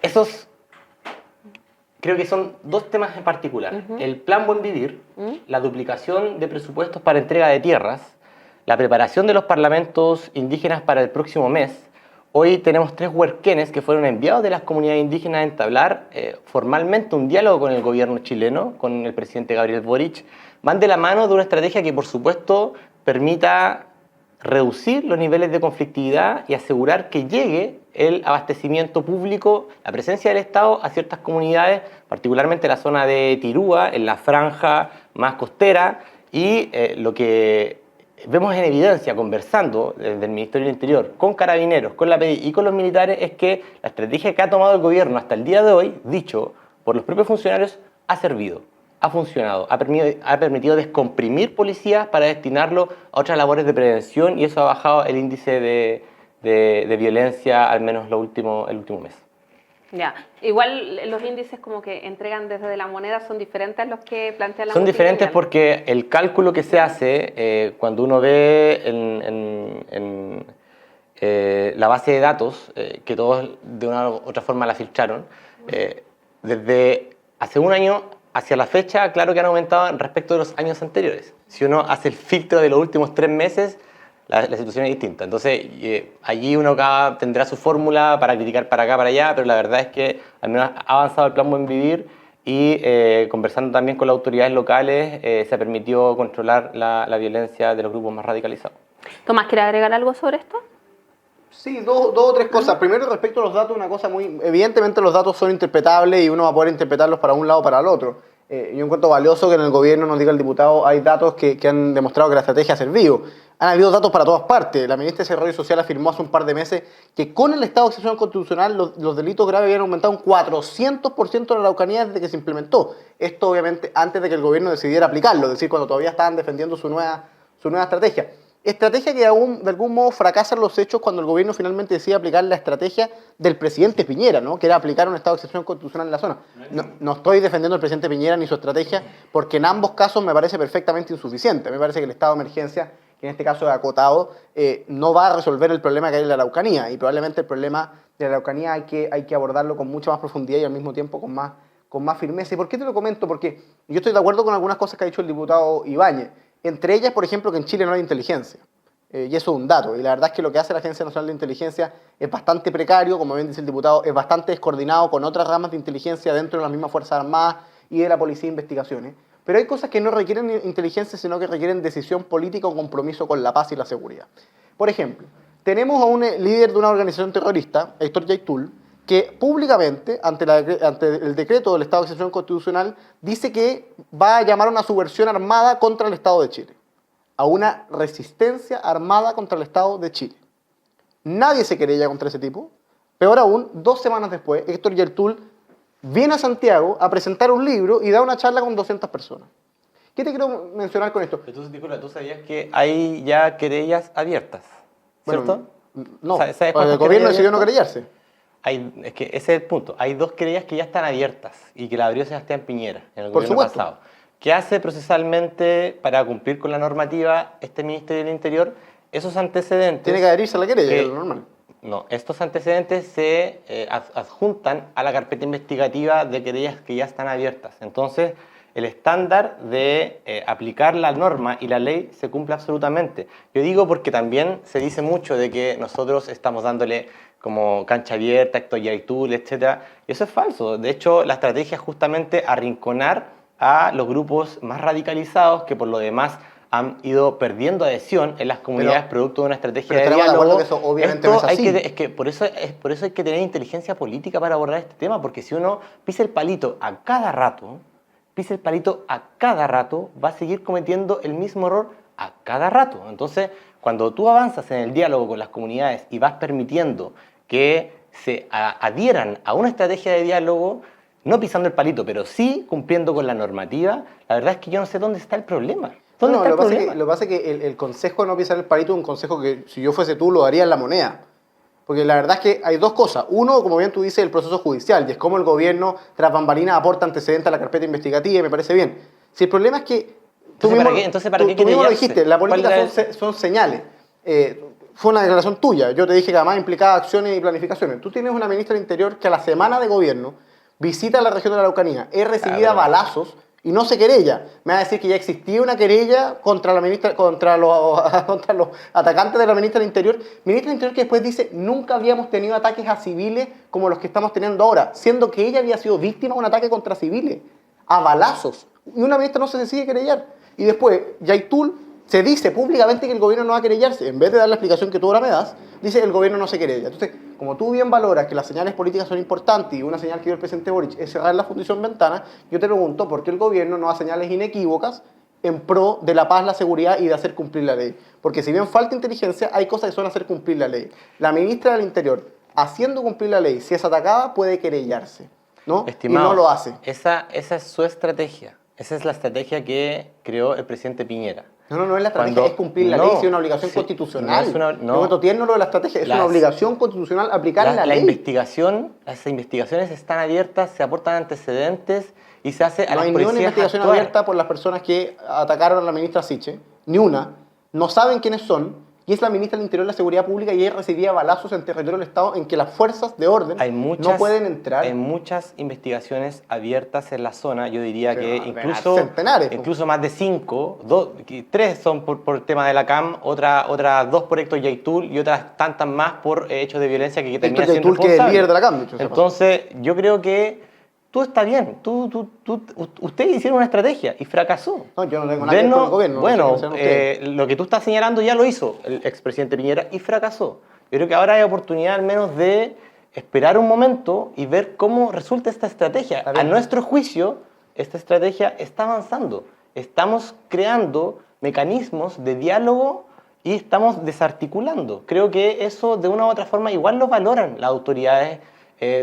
Speaker 3: Esos creo que son dos temas en particular. El Plan Buen Vivir, la duplicación de presupuestos para entrega de tierras, la preparación de los parlamentos indígenas para el próximo mes. Hoy tenemos 3 huerquenes que fueron enviados de las comunidades indígenas a entablar formalmente un diálogo con el gobierno chileno, con el presidente Gabriel Boric. Van de la mano de una estrategia que, por supuesto, permita reducir los niveles de conflictividad y asegurar que llegue el abastecimiento público, la presencia del Estado a ciertas comunidades, particularmente la zona de Tirúa, en la franja más costera, y lo que vemos en evidencia conversando desde el Ministerio del Interior con carabineros, con la PDI y con los militares es que la estrategia que ha tomado el gobierno hasta el día de hoy, dicho por los propios funcionarios, ha servido. Ha funcionado, ha permitido descomprimir policías para destinarlo a otras labores de prevención y eso ha bajado el índice de violencia al menos el último mes.
Speaker 1: Ya, igual los índices como que entregan desde la moneda son diferentes a los que plantea la
Speaker 3: Son diferentes
Speaker 1: multilateral.
Speaker 3: porque el cálculo que se hace cuando uno ve la base de datos, que todos de una u otra forma la filtraron, desde hace un año hacia la fecha, claro que han aumentado respecto de los años anteriores. Si uno hace el filtro de los últimos 3 meses, la situación es distinta. Entonces, allí uno tendrá su fórmula para criticar para acá, para allá, pero la verdad es que al menos ha avanzado el Plan Buen Vivir y conversando también con las autoridades locales, se permitió controlar la violencia de los grupos más radicalizados.
Speaker 1: Tomás, ¿quieres agregar algo sobre esto?
Speaker 4: Sí, dos o tres cosas. Primero, respecto a los datos, una cosa muy... Evidentemente los datos son interpretables y uno va a poder interpretarlos para un lado o para el otro. Yo encuentro valioso que en el gobierno, nos diga el diputado, hay datos que han demostrado que la estrategia ha servido. Han habido datos para todas partes. La ministra de Desarrollo Social afirmó hace un par de meses que con el estado de excepción constitucional los delitos graves habían aumentado un 400% en la Araucanía desde que se implementó. Esto obviamente antes de que el gobierno decidiera aplicarlo, es decir, cuando todavía estaban defendiendo su nueva estrategia. Estrategia que aún de algún modo fracasan los hechos cuando el gobierno finalmente decide aplicar la estrategia del presidente Piñera, ¿no? Que era aplicar un estado de excepción constitucional en la zona. No estoy defendiendo al presidente Piñera ni su estrategia, porque en ambos casos me parece perfectamente insuficiente. Me parece que el estado de emergencia, que en este caso es acotado, no va a resolver el problema que hay en la Araucanía, y probablemente el problema de la Araucanía hay que abordarlo con mucha más profundidad y al mismo tiempo con más firmeza. ¿Y por qué te lo comento? Porque yo estoy de acuerdo con algunas cosas que ha dicho el diputado Ibáñez. Entre ellas, por ejemplo, que en Chile no hay inteligencia. Y eso es un dato. Y la verdad es que lo que hace la Agencia Nacional de Inteligencia es bastante precario, como bien dice el diputado, es bastante descoordinado con otras ramas de inteligencia dentro de las mismas Fuerzas Armadas y de la Policía de Investigaciones. Pero hay cosas que no requieren inteligencia, sino que requieren decisión política o compromiso con la paz y la seguridad. Por ejemplo, tenemos a un líder de una organización terrorista, Héctor Yaitul, que públicamente, ante el decreto del estado de excepción constitucional, dice que va a llamar a una subversión armada contra el Estado de Chile, a una resistencia armada contra el Estado de Chile. Nadie se querella contra ese tipo. Peor aún, 2 semanas después, Héctor Yaitul viene a Santiago a presentar un libro y da una charla con 200 personas. ¿Qué te quiero mencionar con esto?
Speaker 3: Entonces, disculpa, ¿tú sabías que hay ya querellas abiertas? ¿Cierto?
Speaker 4: Bueno, no,
Speaker 3: ¿Sabes
Speaker 4: el
Speaker 3: cuántas
Speaker 4: gobierno
Speaker 3: querellas
Speaker 4: decidió no
Speaker 3: abiertas?
Speaker 4: querellarse.
Speaker 3: Es que ese es el punto. Hay 2 querellas que ya están abiertas y que la abrió Sebastián Piñera en el
Speaker 4: Por
Speaker 3: gobierno
Speaker 4: supuesto.
Speaker 3: pasado. ¿Qué hace procesalmente para cumplir con la normativa este Ministerio del Interior? Esos antecedentes...
Speaker 4: Tiene que adherirse a la querella, que es
Speaker 3: eh,
Speaker 4: lo normal.
Speaker 3: No, estos antecedentes se adjuntan a la carpeta investigativa de querellas que ya están abiertas. Entonces, el estándar de aplicar la norma y la ley se cumple absolutamente. Yo digo porque también se dice mucho de que nosotros estamos dándole como cancha abierta, Héctor Yaitul, etc. Y eso es falso. De hecho, la estrategia es justamente arrinconar a los grupos más radicalizados que por lo demás han ido perdiendo adhesión en las comunidades producto de una estrategia de
Speaker 4: estaremos de
Speaker 3: diálogo.
Speaker 4: acuerdo que eso obviamente no es así.
Speaker 3: Es que por eso hay que tener inteligencia política para abordar este tema, porque si uno pisa el palito a cada rato, va a seguir cometiendo el mismo error a cada rato. Entonces, cuando tú avanzas en el diálogo con las comunidades y vas permitiendo que se adhieran a una estrategia de diálogo, no pisando el palito, pero sí cumpliendo con la normativa, la verdad es que yo no sé dónde está el problema. ¿Dónde
Speaker 4: No,
Speaker 3: está el
Speaker 4: lo que pasa
Speaker 3: problema?
Speaker 4: lo que pasa es que el consejo de no pisar el palito es un consejo que si yo fuese tú lo daría en la moneda. Porque la verdad es que hay dos cosas. Uno, como bien tú dices, el proceso judicial, y es cómo el gobierno tras bambalinas aporta antecedentes a la carpeta investigativa, y me parece bien. Si el problema es que tú
Speaker 3: Entonces, ¿para qué
Speaker 4: tú mismo lo
Speaker 3: querellarse?
Speaker 4: dijiste, la
Speaker 3: ¿Cuál
Speaker 4: política
Speaker 3: era
Speaker 4: son señales. Fue una declaración tuya. Yo te dije que además implicaba acciones y planificaciones. Tú tienes una ministra del Interior que a la semana de gobierno visita la región de la Araucanía, es recibida a balazos y no se querella. Me va a decir que ya existía una querella contra la ministra, contra los atacantes de la ministra del Interior. Ministra del Interior que después dice, nunca habíamos tenido ataques a civiles como los que estamos teniendo ahora, siendo que ella había sido víctima de un ataque contra civiles, a balazos. Y una ministra no se decide querellar. Y después, Yaitul se dice públicamente que el gobierno no va a querellarse. En vez de dar la explicación que tú ahora me das, dice el gobierno no se querella. Entonces, como tú bien valoras que las señales políticas son importantes y una señal que dio el presidente Boric es cerrar la Fundación Ventana, yo te pregunto por qué el gobierno no da señales inequívocas en pro de la paz, la seguridad y de hacer cumplir la ley. Porque si bien falta inteligencia, hay cosas que son hacer cumplir la ley. La ministra del Interior, haciendo cumplir la ley, si es atacada, puede querellarse, ¿no?
Speaker 3: Estimado,
Speaker 4: y no lo hace.
Speaker 3: Esa es su estrategia. Esa es la estrategia que creó el presidente Piñera.
Speaker 4: No es la estrategia, es cumplir la ley, es una obligación constitucional.
Speaker 3: No,
Speaker 4: Lo tierno lo de la estrategia, es una obligación constitucional aplicar la ley.
Speaker 3: Las investigaciones están abiertas, se aportan antecedentes y se hace a
Speaker 4: no
Speaker 3: las
Speaker 4: hay ni
Speaker 3: policías
Speaker 4: una investigación
Speaker 3: actuar.
Speaker 4: abierta por las personas que atacaron a la ministra Siche, ni una, no saben quiénes son, y es la ministra del Interior y la Seguridad Pública y ella recibía balazos en territorio del Estado en que las fuerzas de orden no pueden entrar.
Speaker 3: Hay muchas investigaciones abiertas en la zona, yo diría
Speaker 4: Pero,
Speaker 3: que
Speaker 4: centenares,
Speaker 3: incluso más de 5, 3 son por el tema de la CAM, otras 2 por Héctor Yaitul y otras tantas más por hechos de violencia que terminan siendo
Speaker 4: Yaitul, que es el líder de la CAM, dicho sea
Speaker 3: Entonces, yo creo que tú está bien, ustedes hicieron una estrategia y fracasó.
Speaker 4: No, yo no tengo nada que ver con el gobierno.
Speaker 3: Bueno, lo que tú estás señalando ya lo hizo el expresidente Piñera y fracasó. Yo creo que ahora hay oportunidad al menos de esperar un momento y ver cómo resulta esta estrategia. A nuestro juicio, esta estrategia está avanzando. Estamos creando mecanismos de diálogo y estamos desarticulando. Creo que eso de una u otra forma igual lo valoran las autoridades,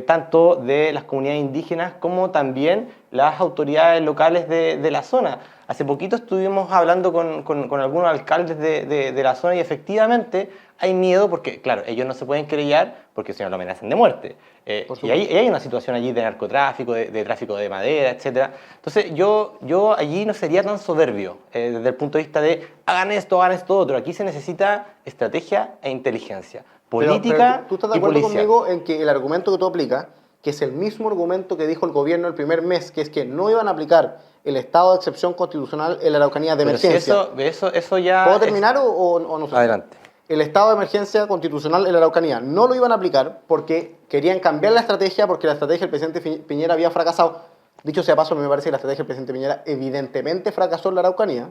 Speaker 3: tanto de las comunidades indígenas como también las autoridades locales de la zona. Hace poquito estuvimos hablando con algunos alcaldes de la zona y efectivamente hay miedo porque, claro, ellos no se pueden querellar porque si no lo amenazan de muerte. Y hay una situación allí de narcotráfico, de tráfico de madera, etc. Entonces yo allí no sería tan soberbio desde el punto de vista de hagan esto otro. Aquí se necesita estrategia e inteligencia. Política
Speaker 4: pero ¿tú estás de
Speaker 3: y
Speaker 4: acuerdo
Speaker 3: policial.
Speaker 4: conmigo en que el argumento que tú aplicas, que es el mismo argumento que dijo el gobierno el primer mes, que es que no iban a aplicar el estado de excepción constitucional en la Araucanía de
Speaker 3: Pero si
Speaker 4: emergencia?
Speaker 3: eso ya...
Speaker 4: ¿Puedo terminar o no sé?
Speaker 3: Adelante.
Speaker 4: El estado de emergencia constitucional en la Araucanía no lo iban a aplicar porque querían cambiar la estrategia, porque la estrategia del presidente Piñera había fracasado. Dicho sea paso, me parece que la estrategia del presidente Piñera evidentemente fracasó en la Araucanía.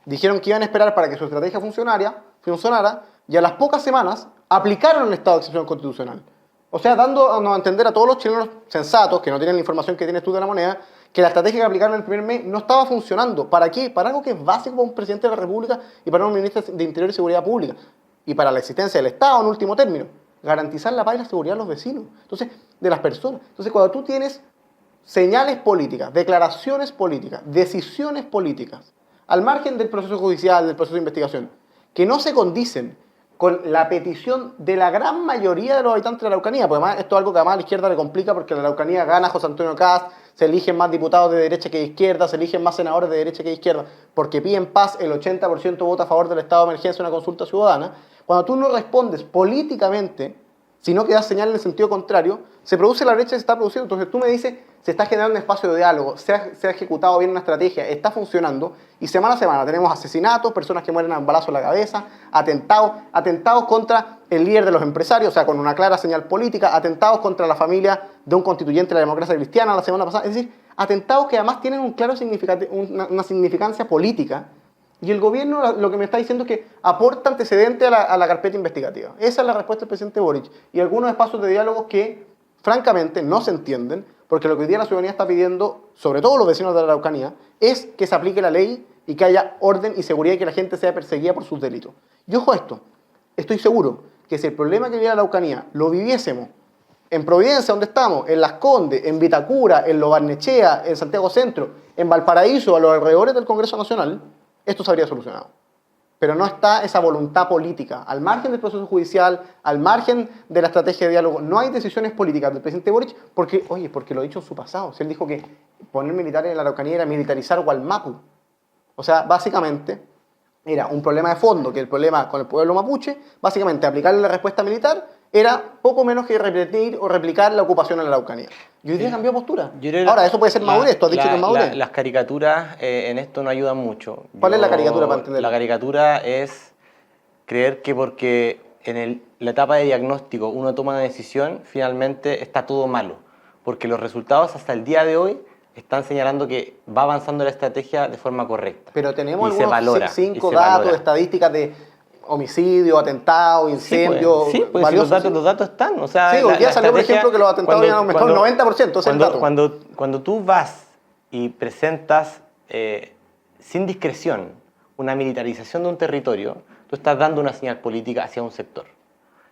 Speaker 4: Dijeron que iban a esperar para que su estrategia funcionara y a las pocas semanas aplicaron el estado de excepción constitucional. O sea, dándonos a entender a todos los chilenos sensatos, que no tienen la información que tienes tú de la moneda, que la estrategia que aplicaron el primer mes no estaba funcionando. ¿Para qué? Para algo que es básico para un presidente de la República y para un ministro de Interior y Seguridad Pública. Y para la existencia del Estado, en último término. Garantizar la paz y la seguridad de los vecinos. Entonces, de las personas. Entonces, cuando tú tienes señales políticas, declaraciones políticas, decisiones políticas, al margen del proceso judicial, del proceso de investigación, que no se condicen con la petición de la gran mayoría de los habitantes de la Araucanía, porque además esto es algo que además a la izquierda le complica porque en la Araucanía gana José Antonio Kast, se eligen más diputados de derecha que de izquierda, se eligen más senadores de derecha que de izquierda, porque piden paz, el 80% vota a favor del estado de emergencia en una consulta ciudadana. Cuando tú no respondes políticamente, sino que das señal en el sentido contrario, se produce la brecha que se está produciendo. Entonces tú me dices, se está generando un espacio de diálogo, se ha ejecutado bien una estrategia, está funcionando, y semana a semana tenemos asesinatos, personas que mueren a un balazo en la cabeza, atentados contra el líder de los empresarios, o sea, con una clara señal política, atentados contra la familia de un constituyente de la democracia cristiana la semana pasada, es decir, atentados que además tienen una significancia política. Y el gobierno lo que me está diciendo es que aporta antecedente a la carpeta investigativa. Esa es la respuesta del presidente Boric. Y algunos espacios de diálogo que, francamente, no se entienden, porque lo que hoy día la ciudadanía está pidiendo, sobre todo los vecinos de la Araucanía, es que se aplique la ley y que haya orden y seguridad y que la gente sea perseguida por sus delitos. Y ojo a esto, estoy seguro que si el problema que vive la Araucanía lo viviésemos en Providencia, donde estamos, en Las Condes, en Vitacura, en Lo Barnechea, en Santiago Centro, en Valparaíso, a los alrededores del Congreso Nacional, esto se habría solucionado. Pero no está esa voluntad política. Al margen del proceso judicial, al margen de la estrategia de diálogo, no hay decisiones políticas del presidente Boric porque lo ha dicho en su pasado. Si él dijo que poner militares en la Araucanía era militarizar Gualmapu. O sea, básicamente era un problema de fondo, que el problema con el pueblo mapuche, básicamente aplicarle la respuesta militar era poco menos que repetir o replicar la ocupación en la Araucanía. Y hoy día cambió de postura. Ahora, eso puede ser madurez, tú has dicho que es madurez.
Speaker 3: Las caricaturas en esto no ayudan mucho.
Speaker 4: ¿Cuál es la caricatura para entenderlo?
Speaker 3: La caricatura es creer que porque en la etapa de diagnóstico uno toma una decisión, finalmente está todo malo. Porque los resultados hasta el día de hoy están señalando que va avanzando la estrategia de forma correcta.
Speaker 4: Pero tenemos
Speaker 3: y
Speaker 4: algunos 5 datos, estadísticas de homicidio, atentado, incendio.
Speaker 3: Sí, pues si los datos están. O sea,
Speaker 4: sí, hoy día salió, por ejemplo, que los atentados habían aumentado el 90%, ese es el dato.
Speaker 3: Cuando tú vas y presentas sin discreción una militarización de un territorio, tú estás dando una señal política hacia un sector.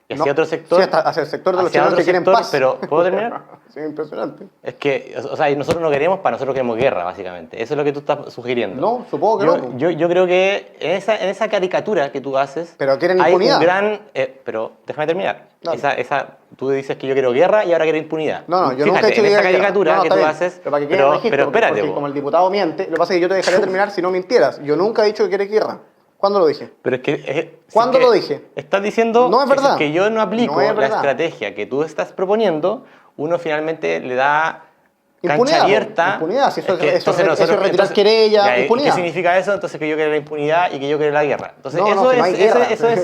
Speaker 3: Y hacia otro sector.
Speaker 4: Sí, hacia el sector de los chilenos que quieren paz.
Speaker 3: Pero, ¿puedo terminar?
Speaker 4: Sí, impresionante.
Speaker 3: Es que, o sea, nosotros no queremos paz, nosotros queremos guerra, básicamente. Eso es lo que tú estás sugiriendo.
Speaker 4: No, supongo que no.
Speaker 3: Yo creo que en esa caricatura que tú haces...
Speaker 4: Pero quieren impunidad.
Speaker 3: Hay un gran... pero déjame terminar. Tú dices que yo quiero guerra y ahora quiero impunidad.
Speaker 4: No, yo nunca he dicho
Speaker 3: en esa
Speaker 4: guerra.
Speaker 3: caricatura que tú haces...
Speaker 4: Pero para que quede registro,
Speaker 3: pero espérate.
Speaker 4: Porque como el diputado miente, lo que pasa es que yo te dejaría terminar si no mintieras. Yo nunca he dicho que quieres guerra. ¿Cuándo lo dije?
Speaker 3: Pero es que...
Speaker 4: ¿Cuándo lo dije?
Speaker 3: Estás diciendo
Speaker 4: no es verdad.
Speaker 3: Que yo no aplico
Speaker 4: no
Speaker 3: la estrategia que tú estás proponiendo, uno finalmente le da cancha
Speaker 4: impunidad,
Speaker 3: abierta.
Speaker 4: Impunidad, si eso
Speaker 3: es
Speaker 4: retirar querella, impunidad.
Speaker 3: ¿Qué significa eso? Entonces que yo quiero la impunidad y que yo quiero la guerra. Entonces,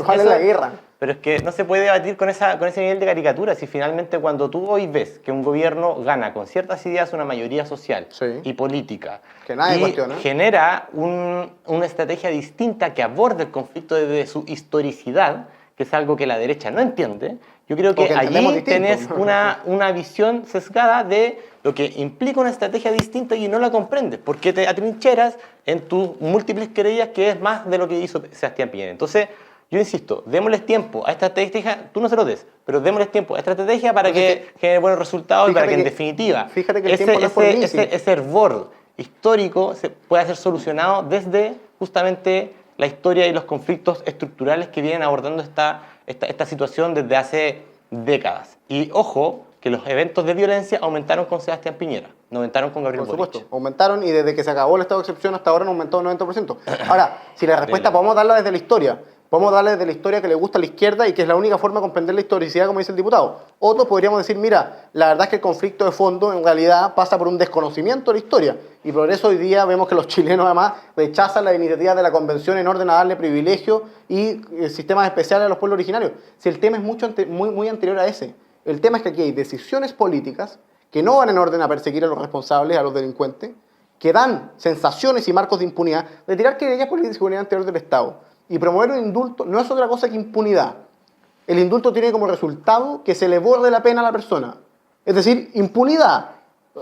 Speaker 4: ¿cuál es la guerra?
Speaker 3: Pero es que no se puede debatir con ese nivel de caricatura. Si finalmente cuando tú hoy ves que un gobierno gana con ciertas ideas una mayoría social y política
Speaker 4: que nadie
Speaker 3: y
Speaker 4: cuestiona,
Speaker 3: genera una estrategia distinta que aborde el conflicto desde su historicidad, que es algo que la derecha no entiende, yo creo que allí tenés una visión sesgada de lo que implica una estrategia distinta y no la comprendes, porque te atrincheras en tus múltiples querellas, que es más de lo que hizo Sebastián Piñera. Entonces, yo insisto, démosles tiempo a esta estrategia, tú no se lo des, pero démosles tiempo a esta estrategia para que genere buenos resultados y para que en definitiva ese hervor histórico se pueda ser solucionado desde justamente la historia y los conflictos estructurales que vienen abordando esta situación desde hace décadas. Y ojo, que los eventos de violencia aumentaron con Sebastián Piñera, no aumentaron con Gabriel Boric.
Speaker 4: Por supuesto, aumentaron y desde que se acabó el estado de excepción hasta ahora han aumentado un 90%. Ahora, si la respuesta podemos darla desde la historia, podemos darle desde la historia que le gusta a la izquierda y que es la única forma de comprender la historicidad, como dice el diputado. Otros podríamos decir, mira, la verdad es que el conflicto de fondo en realidad pasa por un desconocimiento de la historia. Y por eso hoy día vemos que los chilenos además rechazan las iniciativas de la Convención en orden a darle privilegios y sistemas especiales a los pueblos originarios. Si el tema es muy anterior a ese. El tema es que aquí hay decisiones políticas que no van en orden a perseguir a los responsables, a los delincuentes, que dan sensaciones y marcos de impunidad, de tirar querellas por la inseguridad interior del Estado. Y promover un indulto no es otra cosa que impunidad. El indulto tiene como resultado que se le borre la pena a la persona. Es decir, impunidad.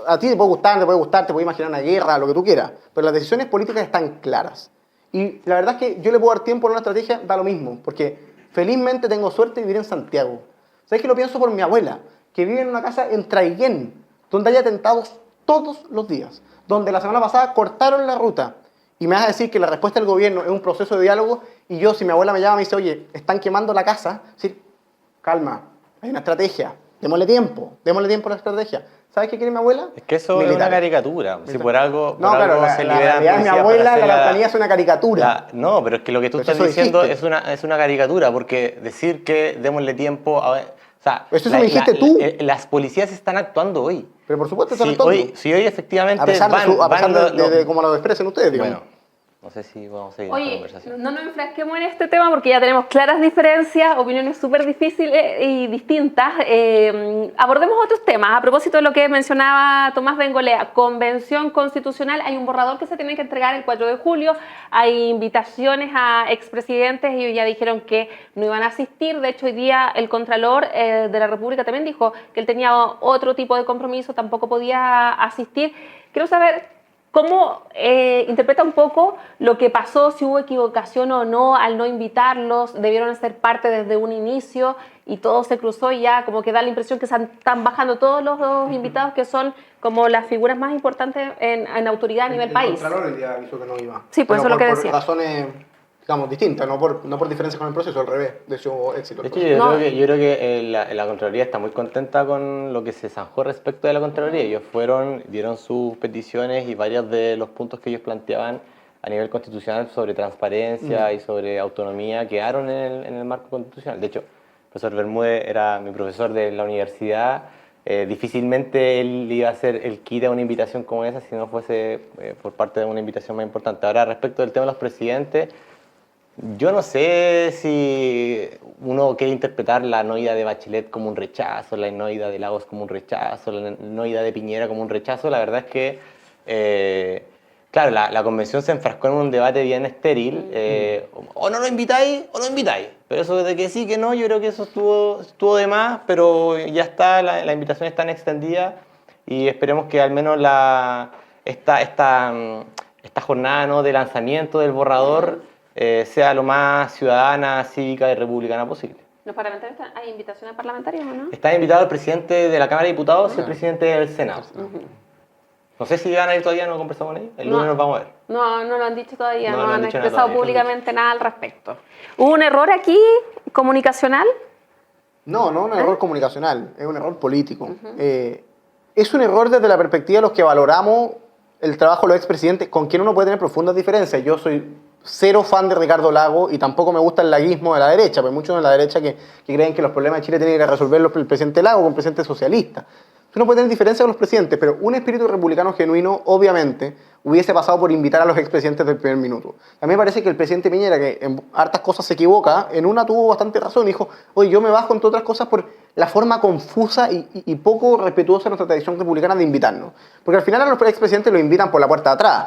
Speaker 4: A ti te puede gustar, te puede imaginar una guerra, lo que tú quieras, pero las decisiones políticas están claras. Y la verdad es que yo le puedo dar tiempo a una estrategia, da lo mismo, porque felizmente tengo suerte de vivir en Santiago. ¿Sabes que lo pienso por mi abuela, que vive en una casa en Traiguén, donde hay atentados todos los días, donde la semana pasada cortaron la ruta? Y me vas a decir que la respuesta del gobierno es un proceso de diálogo y yo, si mi abuela me llama y me dice, oye, están quemando la casa, decir, calma, hay una estrategia, démosle tiempo a la estrategia. ¿Sabes qué quiere mi abuela?
Speaker 3: Es que eso es una caricatura. Si por algo,
Speaker 4: no, pero
Speaker 3: algo se libera
Speaker 4: la mi abuela, la Araucanía es una caricatura.
Speaker 3: No, pero es que lo que tú estás diciendo es una caricatura, porque decir que démosle tiempo a... O sea,
Speaker 4: eso lo dijiste tú.
Speaker 3: Las policías están actuando hoy.
Speaker 4: Pero por supuesto están actuando.
Speaker 3: Si hoy efectivamente
Speaker 4: a pesar de cómo lo expresen ustedes, digamos.
Speaker 3: Bueno, no sé si vamos a seguir
Speaker 1: esta
Speaker 3: conversación.
Speaker 1: No nos enfrasquemos en este tema porque ya tenemos claras diferencias, opiniones súper difíciles y distintas. Abordemos otros temas. A propósito de lo que mencionaba Tomás Bengolea, Convención Constitucional, hay un borrador que se tiene que entregar el 4 de julio. Hay invitaciones a expresidentes y ya dijeron que no iban a asistir. De hecho, hoy día el Contralor de la República también dijo que él tenía otro tipo de compromiso, tampoco podía asistir. Quiero saber ¿cómo interpreta un poco lo que pasó, si hubo equivocación o no al no invitarlos? ¿Debieron ser parte desde un inicio? y todo se cruzó y ya como que da la impresión que están bajando todos los invitados que son como las figuras más importantes en autoridad a nivel país.
Speaker 4: El Contralor el día avisó que no iba.
Speaker 1: Sí, pues eso es lo que decía.
Speaker 4: Por razones, digamos, distintas, no por diferencias con el proceso, al revés, de su éxito.
Speaker 3: De hecho, yo creo que la Contraloría está muy contenta con lo que se zanjó respecto de la Contraloría. Ellos dieron sus peticiones y varios de los puntos que ellos planteaban a nivel constitucional sobre transparencia y sobre autonomía quedaron en el marco constitucional. De hecho, el profesor Bermúdez era mi profesor de la universidad. Difícilmente él iba a hacer el quite a una invitación como esa si no fuese por parte de una invitación más importante. Ahora, respecto del tema de los presidentes, yo no sé si uno quiere interpretar la no ida de Bachelet como un rechazo, la no ida de Lagos como un rechazo, la no ida de Piñera como un rechazo. La verdad es que, claro, la convención se enfrascó en un debate bien estéril. O no lo invitáis o lo invitáis. Pero eso de que sí, que no, yo creo que eso estuvo de más, pero ya está, la invitación está extendida y esperemos que al menos esta jornada, ¿no?, de lanzamiento del borrador sea lo más ciudadana, cívica y republicana posible.
Speaker 1: ¿Los parlamentarios hay invitaciones parlamentarias o no?
Speaker 3: Está invitado el presidente de la Cámara de Diputados y el presidente del Senado. No sé si van a ir todavía, no conversamos con ellos. El lunes nos vamos a ver.
Speaker 1: No lo han dicho todavía,
Speaker 3: No
Speaker 1: no
Speaker 3: lo han
Speaker 1: han
Speaker 3: dicho
Speaker 1: expresado
Speaker 3: nada todavía.
Speaker 1: públicamente nada al respecto. ¿Hubo un error aquí comunicacional?
Speaker 4: No un error comunicacional, es un error político. Es un error desde la perspectiva de los que valoramos el trabajo de los expresidentes, con quien uno puede tener profundas diferencias. Yo soy cero fan de Ricardo Lagos y tampoco me gusta el laguismo de la derecha, porque hay muchos de la derecha que creen que los problemas de Chile tienen que resolverlos el presidente Lagos con el presidente socialista. Uno puede tener diferencias con los presidentes, pero un espíritu republicano genuino, obviamente, hubiese pasado por invitar a los expresidentes del primer minuto. A mí me parece que el presidente Piñera, que en hartas cosas se equivoca, en una tuvo bastante razón. Dijo, oye, yo me bajo, entre otras cosas, por la forma confusa y poco respetuosa de nuestra tradición republicana de invitarnos. Porque al final a los expresidentes los invitan por la puerta de atrás.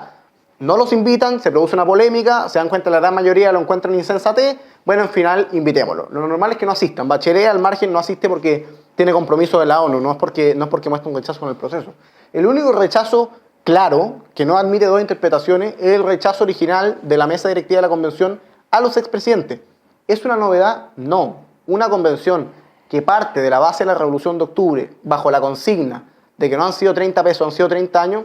Speaker 4: No los invitan, se produce una polémica, se dan cuenta la gran mayoría, lo encuentran insensatez, bueno, al final invitémoslo. Lo normal es que no asistan. Bachelet al margen no asiste porque tiene compromiso de la ONU, no es porque muestra un rechazo con el proceso. El único rechazo claro, que no admite dos interpretaciones, es el rechazo original de la mesa directiva de la convención a los expresidentes. ¿Es una novedad? No. Una convención que parte de la base de la Revolución de Octubre, bajo la consigna de que no han sido 30 pesos, han sido 30 años,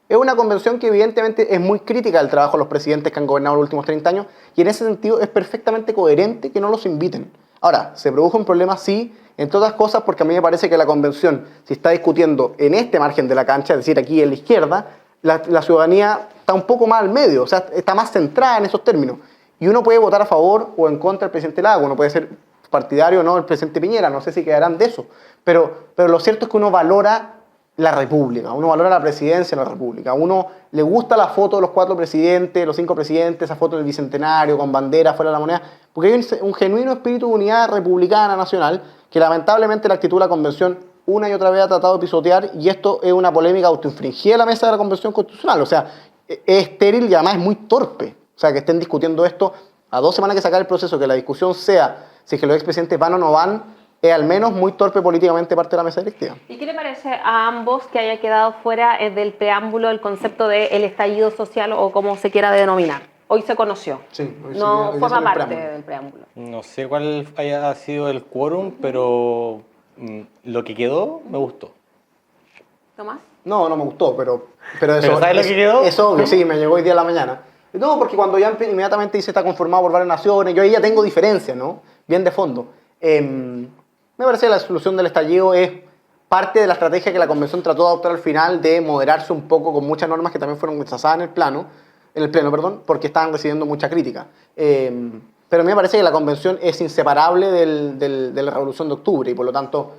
Speaker 4: es una convención que evidentemente es muy crítica del trabajo de los presidentes que han gobernado los últimos 30 años y en ese sentido es perfectamente coherente que no los inviten. Ahora, ¿se produjo un problema? Sí, entre otras cosas porque a mí me parece que la convención, si está discutiendo en este margen de la cancha, es decir, aquí en la izquierda, la ciudadanía está un poco más al medio, o sea, está más centrada en esos términos. Y uno puede votar a favor o en contra del presidente Lagos, uno puede ser partidario o no del presidente Piñera, no sé si quedarán de eso, pero lo cierto es que uno valora la República, uno valora la presidencia de la República, a uno le gusta la foto de los 4 presidentes, los 5 presidentes, esa foto del Bicentenario con bandera fuera de la moneda, porque hay un genuino espíritu de unidad republicana nacional que lamentablemente la actitud de la convención una y otra vez ha tratado de pisotear y esto es una polémica autoinfringida a la mesa de la Convención Constitucional, o sea, es estéril y además es muy torpe, o sea, que estén discutiendo esto a 2 semanas que sacar el proceso, que la discusión sea si es que los expresidentes van o no van, es al menos muy torpe políticamente parte de la mesa directiva.
Speaker 1: ¿Y qué le parece a ambos que haya quedado fuera del preámbulo el concepto del estallido social o como se quiera denominar? Hoy se conoció.
Speaker 4: Sí,
Speaker 1: no
Speaker 4: hoy
Speaker 1: forma
Speaker 4: se
Speaker 1: parte del preámbulo.
Speaker 3: No sé cuál haya sido el quórum, pero lo que quedó me gustó.
Speaker 1: ¿Tomás?
Speaker 4: No me gustó, pero
Speaker 3: ¿Pero sabes lo que quedó?
Speaker 4: Es obvio, sí, me llegó hoy día a la mañana. No, porque cuando ya inmediatamente dice está conformado por varias naciones, yo ahí ya tengo diferencias, ¿no? Bien de fondo. Me parece que la solución del estallido es parte de la estrategia que la Convención trató de adoptar al final de moderarse un poco con muchas normas que también fueron rechazadas en el pleno, porque estaban recibiendo mucha crítica. Pero a mí me parece que la Convención es inseparable de la Revolución de Octubre y por lo tanto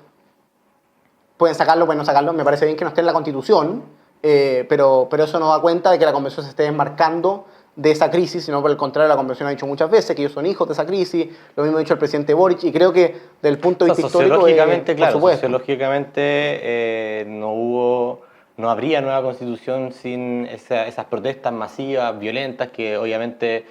Speaker 4: pueden sacarlo, pueden no sacarlo. Me parece bien que no esté en la Constitución, pero eso no da cuenta de que la Convención se esté desmarcando de esa crisis, sino por el contrario, la Convención ha dicho muchas veces que ellos son hijos de esa crisis, lo mismo ha dicho el presidente Boric, y creo que del punto de vista histórico,
Speaker 3: sociológicamente, claro,
Speaker 4: por supuesto.
Speaker 3: sociológicamente no habría nueva constitución sin esas protestas masivas, violentas, que obviamente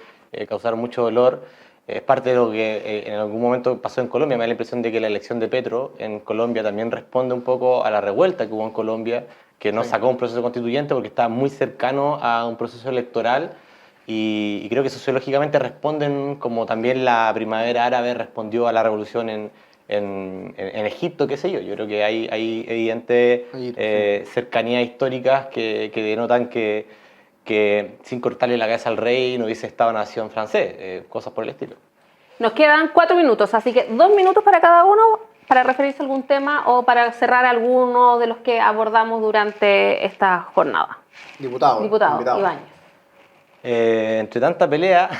Speaker 3: causaron mucho dolor. Es parte de lo que en algún momento pasó en Colombia. Me da la impresión de que la elección de Petro en Colombia también responde un poco a la revuelta que hubo en Colombia, que no sacó un proceso constituyente porque estaba muy cercano a un proceso electoral. Y creo que sociológicamente responden como también la primavera árabe respondió a la revolución en en Egipto, qué sé yo. Yo creo que hay evidente cercanías históricas que denotan que sin cortarle la cabeza al rey no hubiese Estado-nación francés, cosas por el estilo.
Speaker 1: Nos quedan 4 minutos, así que 2 minutos para cada uno para referirse a algún tema o para cerrar alguno de los que abordamos durante esta jornada.
Speaker 4: Diputado
Speaker 1: Ibáñez.
Speaker 3: Entre tanta pelea,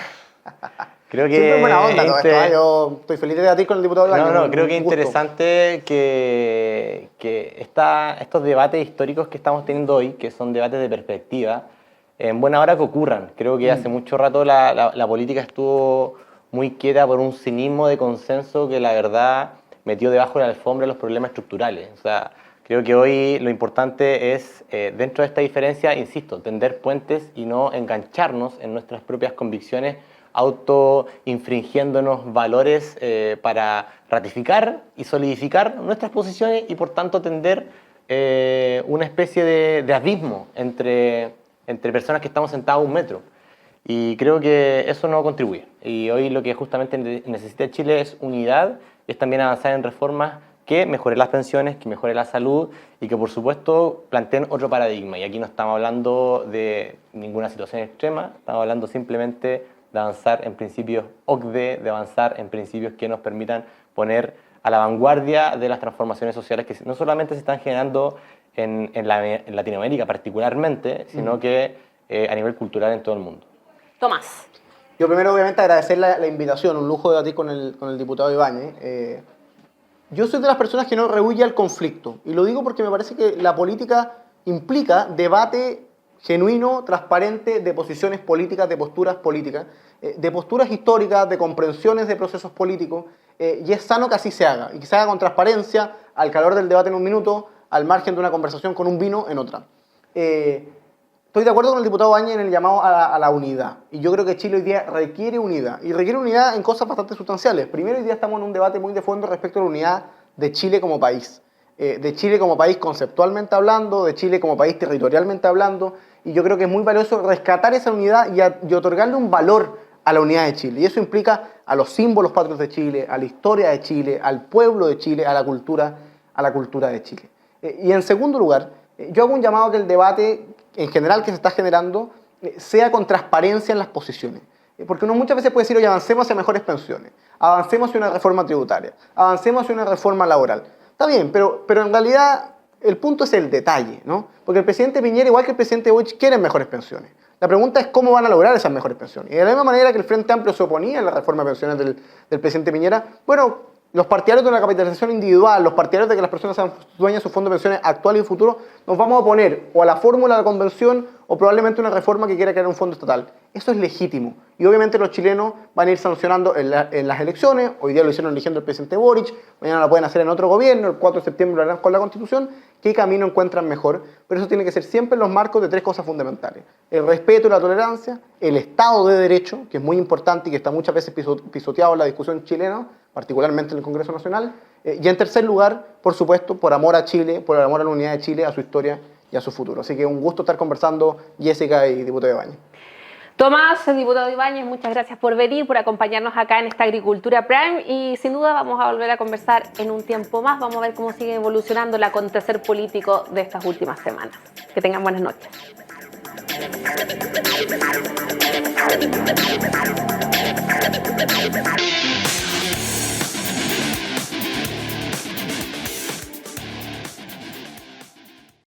Speaker 3: creo que...
Speaker 4: Siempre buena onda todo esto, ¿eh? Yo estoy feliz de debatir con el diputado Ibáñez.
Speaker 3: No, creo que es interesante que estos debates históricos que estamos teniendo hoy, que son debates de perspectiva, en buena hora que ocurran. Creo que hace mucho rato la política estuvo muy quieta por un cinismo de consenso que la verdad metió debajo de la alfombra los problemas estructurales. O sea, creo que hoy lo importante es, dentro de esta diferencia, insisto, tender puentes y no engancharnos en nuestras propias convicciones, auto-infringiéndonos valores para ratificar y solidificar nuestras posiciones y por tanto tender una especie de abismo entre personas que estamos sentados a un metro. Y creo que eso no contribuye. Y hoy lo que justamente necesita Chile es unidad, es también avanzar en reformas que mejoren las pensiones, que mejoren la salud y que por supuesto planteen otro paradigma. Y aquí no estamos hablando de ninguna situación extrema, estamos hablando simplemente de avanzar en principios OCDE, de avanzar en principios que nos permitan poner a la vanguardia de las transformaciones sociales que no solamente se están generando en Latinoamérica particularmente, sino que a nivel cultural en todo el mundo.
Speaker 1: Tomás.
Speaker 4: Yo primero obviamente agradecer la invitación, un lujo debatir con el diputado Ibáñez. Yo soy de las personas que no rehuye al conflicto y lo digo porque me parece que la política implica debate genuino, transparente de posiciones políticas, de posturas políticas, de posturas históricas, de comprensiones de procesos políticos y es sano que así se haga y que se haga con transparencia, al calor del debate en un minuto, al margen de una conversación con un vino en otra. Estoy de acuerdo con el diputado Ibáñez en el llamado a la unidad. Y yo creo que Chile hoy día requiere unidad. Y requiere unidad en cosas bastante sustanciales. Primero, hoy día estamos en un debate muy de fondo respecto a la unidad de Chile como país. De Chile como país conceptualmente hablando, de Chile como país territorialmente hablando. Y yo creo que es muy valioso rescatar esa unidad y otorgarle un valor a la unidad de Chile. Y eso implica a los símbolos patrios de Chile, a la historia de Chile, al pueblo de Chile, a la cultura de Chile. Y en segundo lugar, yo hago un llamado a que el debate en general que se está generando sea con transparencia en las posiciones. Porque uno muchas veces puede decir, oye, avancemos hacia mejores pensiones, avancemos hacia una reforma tributaria, avancemos hacia una reforma laboral. Está bien, pero en realidad el punto es el detalle, ¿no? Porque el presidente Piñera, igual que el presidente Boric, quieren mejores pensiones. La pregunta es cómo van a lograr esas mejores pensiones. Y de la misma manera que el Frente Amplio se oponía a la reforma de pensiones del presidente Piñera, bueno, los partidarios de la capitalización individual, los partidarios de que las personas sean dueñas de sus fondos de pensiones actuales y futuros, nos vamos a oponer o a la fórmula de la convención o probablemente una reforma que quiera crear un fondo estatal. Eso es legítimo. Y obviamente los chilenos van a ir sancionando en las elecciones. Hoy día lo hicieron eligiendo el presidente Boric, mañana lo pueden hacer en otro gobierno, el 4 de septiembre lo harán con la Constitución. ¿Qué camino encuentran mejor? Pero eso tiene que ser siempre en los marcos de 3 cosas fundamentales. El respeto y la tolerancia, el Estado de Derecho, que es muy importante y que está muchas veces pisoteado en la discusión chilena, particularmente en el Congreso Nacional. Y en tercer lugar, por supuesto, por amor a Chile, por el amor a la unidad de Chile, a su historia y a su futuro. Así que un gusto estar conversando, Jessica y diputado Ibáñez.
Speaker 1: Tomás, diputado Ibáñez, muchas gracias por venir, por acompañarnos acá en esta Agricultura Prime y sin duda vamos a volver a conversar en un tiempo más. Vamos a ver cómo sigue evolucionando el acontecer político de estas últimas semanas. Que tengan buenas noches.